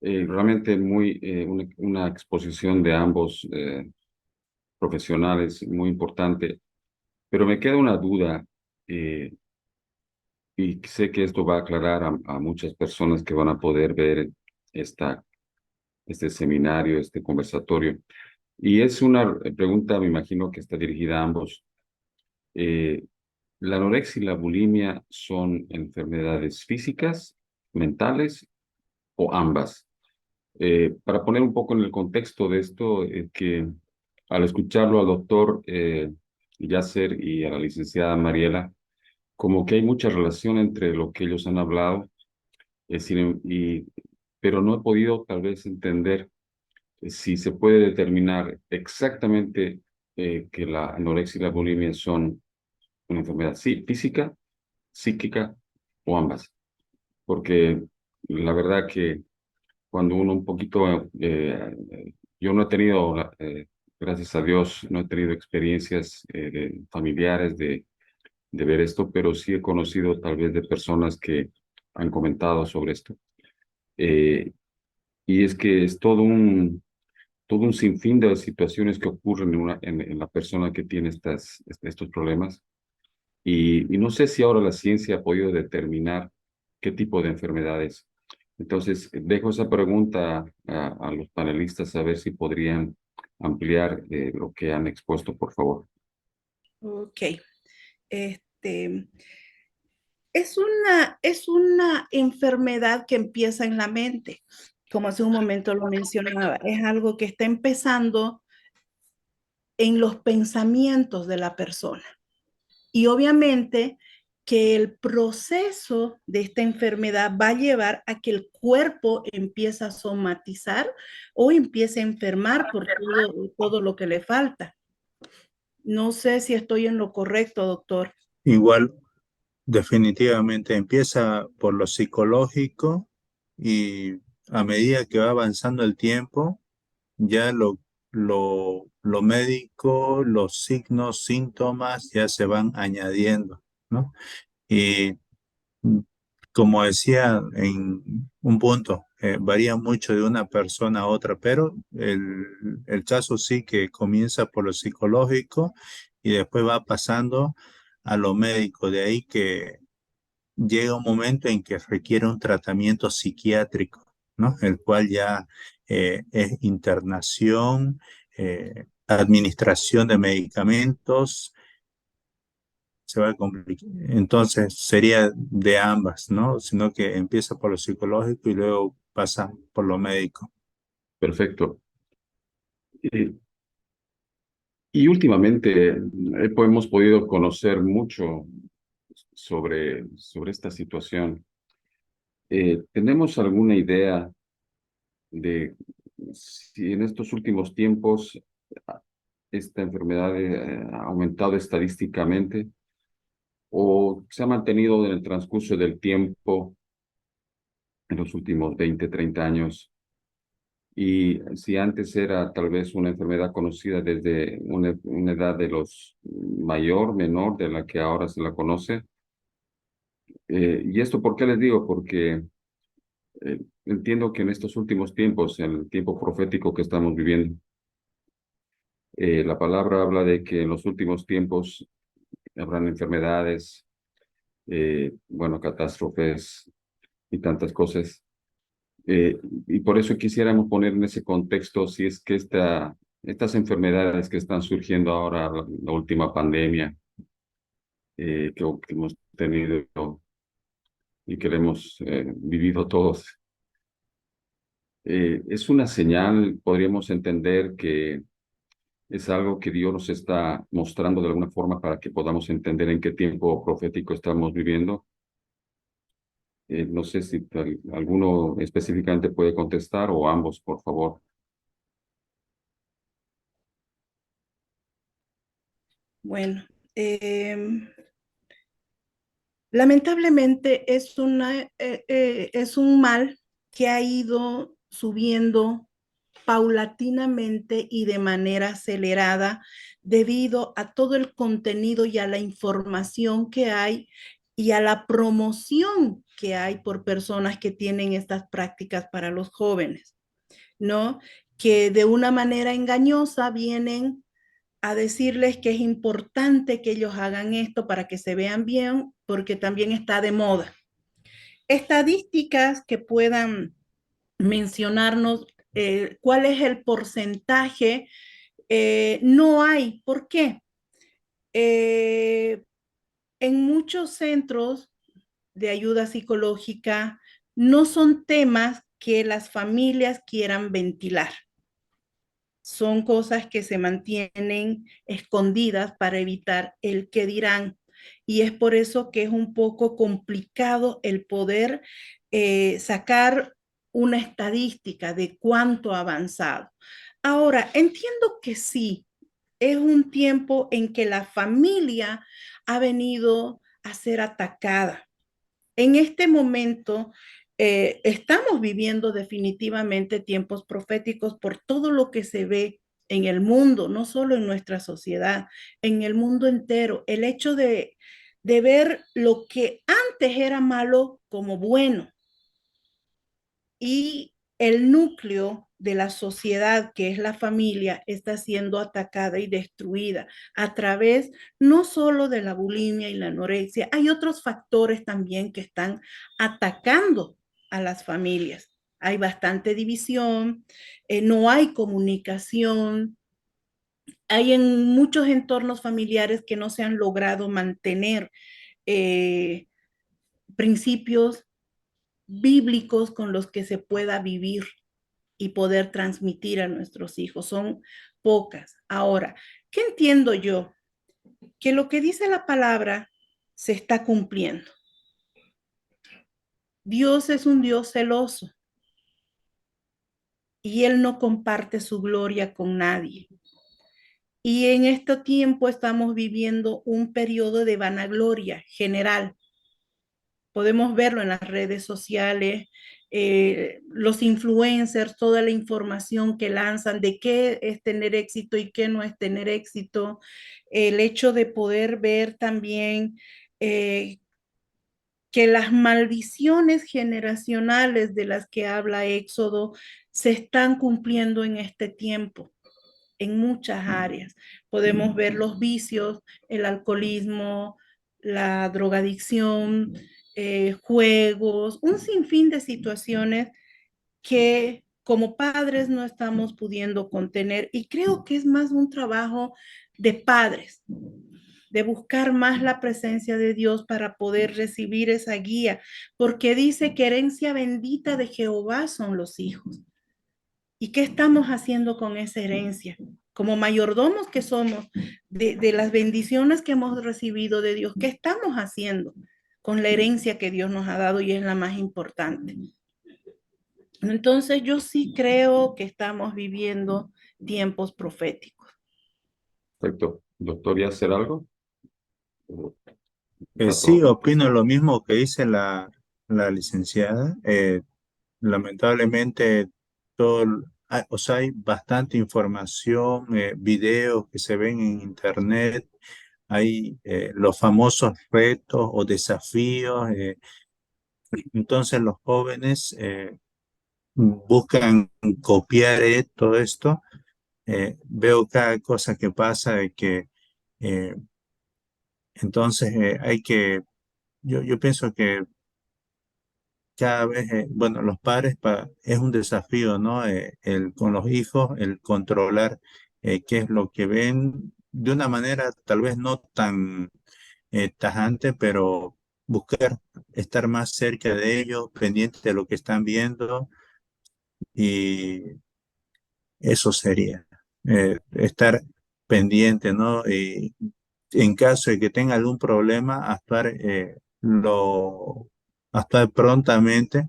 realmente una exposición de ambos profesionales muy importante, pero me queda una duda y sé que esto va a aclarar a muchas personas que van a poder ver este seminario, este conversatorio. Y es una pregunta, me imagino que está dirigida a ambos. Eh, ¿La anorexia y la bulimia son enfermedades físicas, mentales o ambas? Para poner un poco en el contexto de esto, que al escucharlo al doctor Yasser y a la licenciada Mariela, como que hay mucha relación entre lo que ellos han hablado Pero no he podido tal vez entender si se puede determinar exactamente que la anorexia y la bulimia son una enfermedad, sí, física, psíquica o ambas. Porque la verdad que cuando uno un poquito, yo no he tenido, gracias a Dios, no he tenido experiencias familiares de ver esto, pero sí he conocido tal vez de personas que han comentado sobre esto. Eh, y es que es todo un sinfín de situaciones que ocurren en la persona que tiene estos problemas. Y no sé si ahora la ciencia ha podido determinar qué tipo de enfermedades. Entonces, dejo esa pregunta a los panelistas a ver si podrían ampliar lo que han expuesto, por favor. Ok. Este, es una enfermedad que empieza en la mente, como hace un momento lo mencionaba. Es algo que está empezando en los pensamientos de la persona. Y obviamente que el proceso de esta enfermedad va a llevar a que el cuerpo empiece a somatizar o empiece a enfermar por todo lo que le falta. No sé si estoy en lo correcto, doctor. Igual, definitivamente empieza por lo psicológico y a medida que va avanzando el tiempo, ya lo médico, los signos, síntomas ya se van añadiendo, ¿no? Y mm, como decía en un punto, varía mucho de una persona a otra, pero el caso sí que comienza por lo psicológico y después va pasando a lo médico. De ahí que llega un momento en que requiere un tratamiento psiquiátrico, ¿no? El cual ya es internación, administración de medicamentos, se va a complicar. Entonces sería de ambas, ¿no? Sino que empieza por lo psicológico y luego pasa por lo médico. Perfecto. Y últimamente hemos podido conocer mucho sobre esta situación. ¿Tenemos alguna idea de si en estos últimos tiempos esta enfermedad ha aumentado estadísticamente o se ha mantenido en el transcurso del tiempo en los últimos 20, 30 años? Y si antes era tal vez una enfermedad conocida desde una edad de los mayor, menor de la que ahora se la conoce. ¿Y esto por qué les digo? Porque entiendo que en estos últimos tiempos, en el tiempo profético que estamos viviendo, la palabra habla de que en los últimos tiempos habrán enfermedades, bueno, catástrofes y tantas cosas. Y por eso quisiéramos poner en ese contexto si es que estas enfermedades que están surgiendo ahora, la última pandemia que hemos tenido y que hemos vivido todos, es una señal, podríamos entender que es algo que Dios nos está mostrando de alguna forma para que podamos entender en qué tiempo profético estamos viviendo. No sé si alguno específicamente puede contestar o ambos, por favor. Bueno, lamentablemente es un mal que ha ido subiendo paulatinamente y de manera acelerada debido a todo el contenido y a la información que hay y a la promoción que hay por personas que tienen estas prácticas para los jóvenes, ¿no? Que de una manera engañosa vienen a decirles que es importante que ellos hagan esto para que se vean bien, porque también está de moda. Estadísticas que puedan mencionarnos cuál es el porcentaje, no hay. ¿Por qué? En muchos centros de ayuda psicológica no son temas que las familias quieran ventilar. Son cosas que se mantienen escondidas para evitar el qué dirán. Y es por eso que es un poco complicado el poder sacar una estadística de cuánto ha avanzado. Ahora, entiendo que sí, es un tiempo en que la familia ha venido a ser atacada. En este momento estamos viviendo definitivamente tiempos proféticos por todo lo que se ve en el mundo, no solo en nuestra sociedad, en el mundo entero. El hecho de ver lo que antes era malo como bueno y el núcleo de la sociedad, que es la familia, está siendo atacada y destruida a través no solo de la bulimia y la anorexia, hay otros factores también que están atacando a las familias. Hay bastante división, no hay comunicación, hay en muchos entornos familiares que no se han logrado mantener eh, principios bíblicos con los que se pueda vivir y poder transmitir a nuestros hijos. Son pocas. Ahora, ¿qué entiendo yo? Que lo que dice la palabra se está cumpliendo. Dios es un Dios celoso y Él no comparte su gloria con nadie. Y en este tiempo estamos viviendo un periodo de vanagloria general. Podemos verlo en las redes sociales, los influencers, toda la información que lanzan de qué es tener éxito y qué no es tener éxito. El hecho de poder ver también que las maldiciones generacionales de las que habla Éxodo se están cumpliendo en este tiempo en muchas áreas. Podemos ver los vicios, el alcoholismo, la drogadicción, juegos, un sinfín de situaciones que como padres no estamos pudiendo contener. Y creo que es más un trabajo de padres, de buscar más la presencia de Dios para poder recibir esa guía, porque dice que herencia bendita de Jehová son los hijos. ¿Y qué estamos haciendo con esa herencia? Como mayordomos que somos de las bendiciones que hemos recibido de Dios, ¿qué estamos haciendo con la herencia que Dios nos ha dado y es la más importante? Entonces yo sí creo que estamos viviendo tiempos proféticos. Perfecto. Doctor, ¿y hacer algo? Está Sí, todo. opino lo mismo que dice la licenciada. Lamentablemente, o sea, hay bastante información, videos que se ven en internet, hay los famosos retos o desafíos. Entonces los jóvenes buscan copiar todo esto. Veo cada cosa que pasa de que eh, entonces yo pienso que cada vez, bueno, los padres es un desafío, ¿no? Con los hijos, el controlar qué es lo que ven de una manera tal vez no tan tajante, pero buscar estar más cerca de ellos, pendiente de lo que están viendo, y eso sería estar pendiente, ¿no? Y en caso de que tenga algún problema, actuar prontamente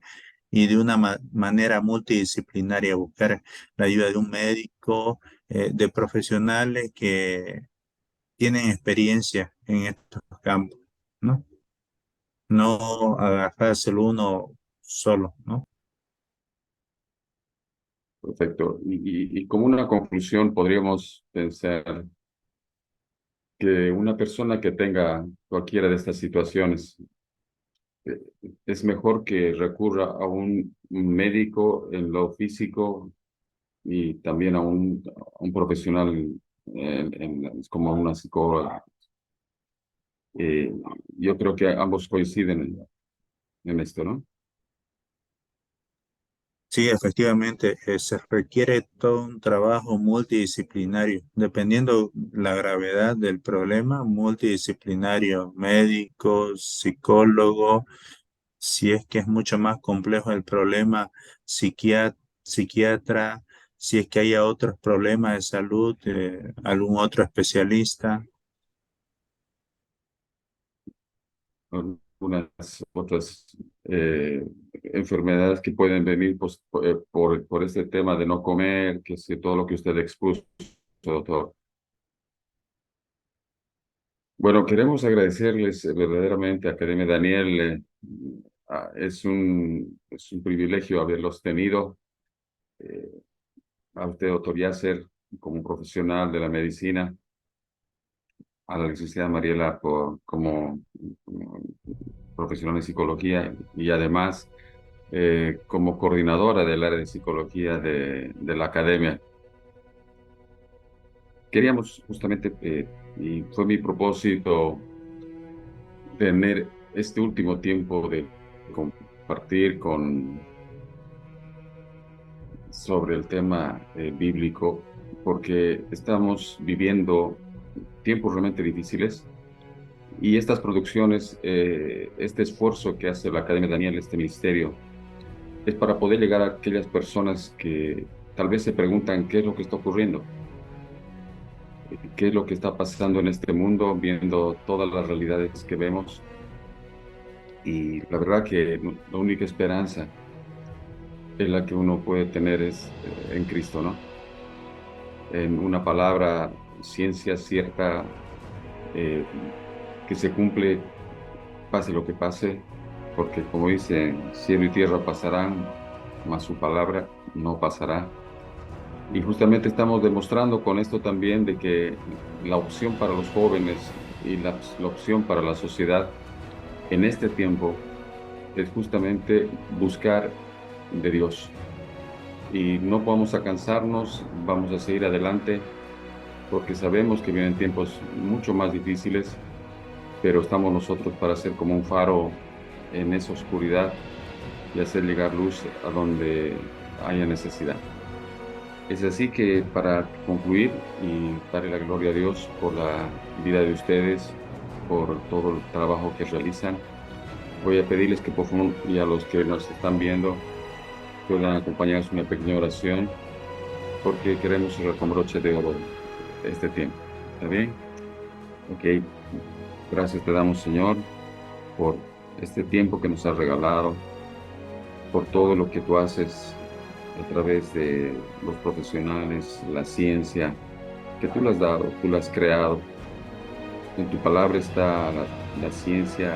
y de una manera multidisciplinaria, buscar la ayuda de un médico, de profesionales que tienen experiencia en estos campos, ¿no? No agarrárselo uno solo, ¿no? Perfecto. Y como una conclusión, podríamos pensar que una persona que tenga cualquiera de estas situaciones, eh, es mejor que recurra a un médico en lo físico y también a un profesional como una psicóloga. Eh, yo creo que ambos coinciden en esto, ¿no? Sí, efectivamente, se requiere todo un trabajo multidisciplinario, dependiendo la gravedad del problema, multidisciplinario, médico, psicólogo, si es que es mucho más complejo el problema, psiquiatra, si es que haya otros problemas de salud, algún otro especialista. Algunas otras enfermedades que pueden venir pues, por este tema de no comer, que es todo lo que usted expuso, doctor. Bueno, queremos agradecerles verdaderamente a Academia Daniel. Es un privilegio haberlos tenido. A usted, doctor Yasser, como profesional de la medicina, a la licenciada Mariela como profesional en psicología y además como coordinadora del área de psicología de la academia. Queríamos justamente, y fue mi propósito, tener este último tiempo de compartir sobre el tema bíblico, porque estamos viviendo tiempos realmente difíciles y estas producciones, este esfuerzo que hace la Academia Daniel, este ministerio, es para poder llegar a aquellas personas que tal vez se preguntan qué es lo que está ocurriendo, qué es lo que está pasando en este mundo, viendo todas las realidades que vemos. Y la verdad que la única esperanza es la que uno puede tener es en Cristo, ¿no? En una palabra, ciencia cierta, que se cumple, pase lo que pase, porque como dice, cielo y tierra pasarán, mas su palabra no pasará. Y justamente estamos demostrando con esto también de que la opción para los jóvenes y la opción para la sociedad en este tiempo es justamente buscar de Dios. Y no vamos a cansarnos, vamos a seguir adelante, porque sabemos que vienen tiempos mucho más difíciles, pero estamos nosotros para ser como un faro en esa oscuridad y hacer llegar luz a donde haya necesidad. Es así que para concluir y darle la gloria a Dios por la vida de ustedes, por todo el trabajo que realizan, voy a pedirles que por favor, y a los que nos están viendo, puedan acompañarnos en una pequeña oración, porque queremos cerrar con broche de oro este tiempo. ¿Está bien? Ok. Gracias te damos, Señor, por este tiempo que nos has regalado, por todo lo que tú haces a través de los profesionales, la ciencia, que tú le has dado, tú la has creado. En tu palabra está la ciencia,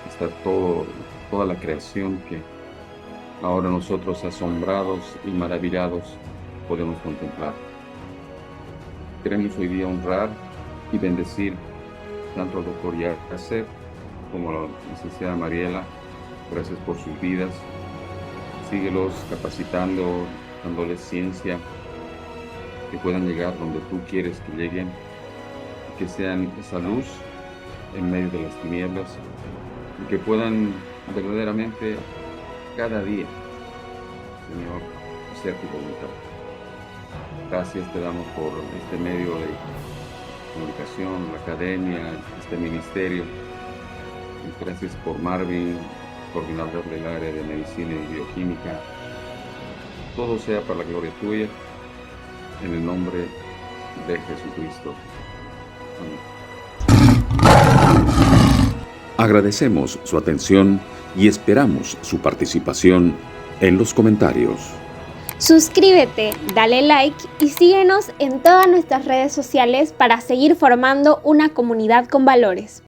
está toda la creación que ahora nosotros asombrados y maravillados podemos contemplar. Queremos hoy día honrar y bendecir tanto al doctor Yasser como a la licenciada Mariela. Gracias por sus vidas. Síguelos capacitando, dándoles ciencia, que puedan llegar donde tú quieres que lleguen, que sean esa luz en medio de las tinieblas y que puedan verdaderamente cada día, Señor, hacer tu voluntad. Gracias te damos por este medio de comunicación, la academia, este ministerio. Y gracias por Marvin, coordinador del área de medicina y bioquímica. Todo sea para la gloria tuya, en el nombre de Jesucristo. Amén. Agradecemos su atención y esperamos su participación en los comentarios. Suscríbete, dale like y síguenos en todas nuestras redes sociales para seguir formando una comunidad con valores.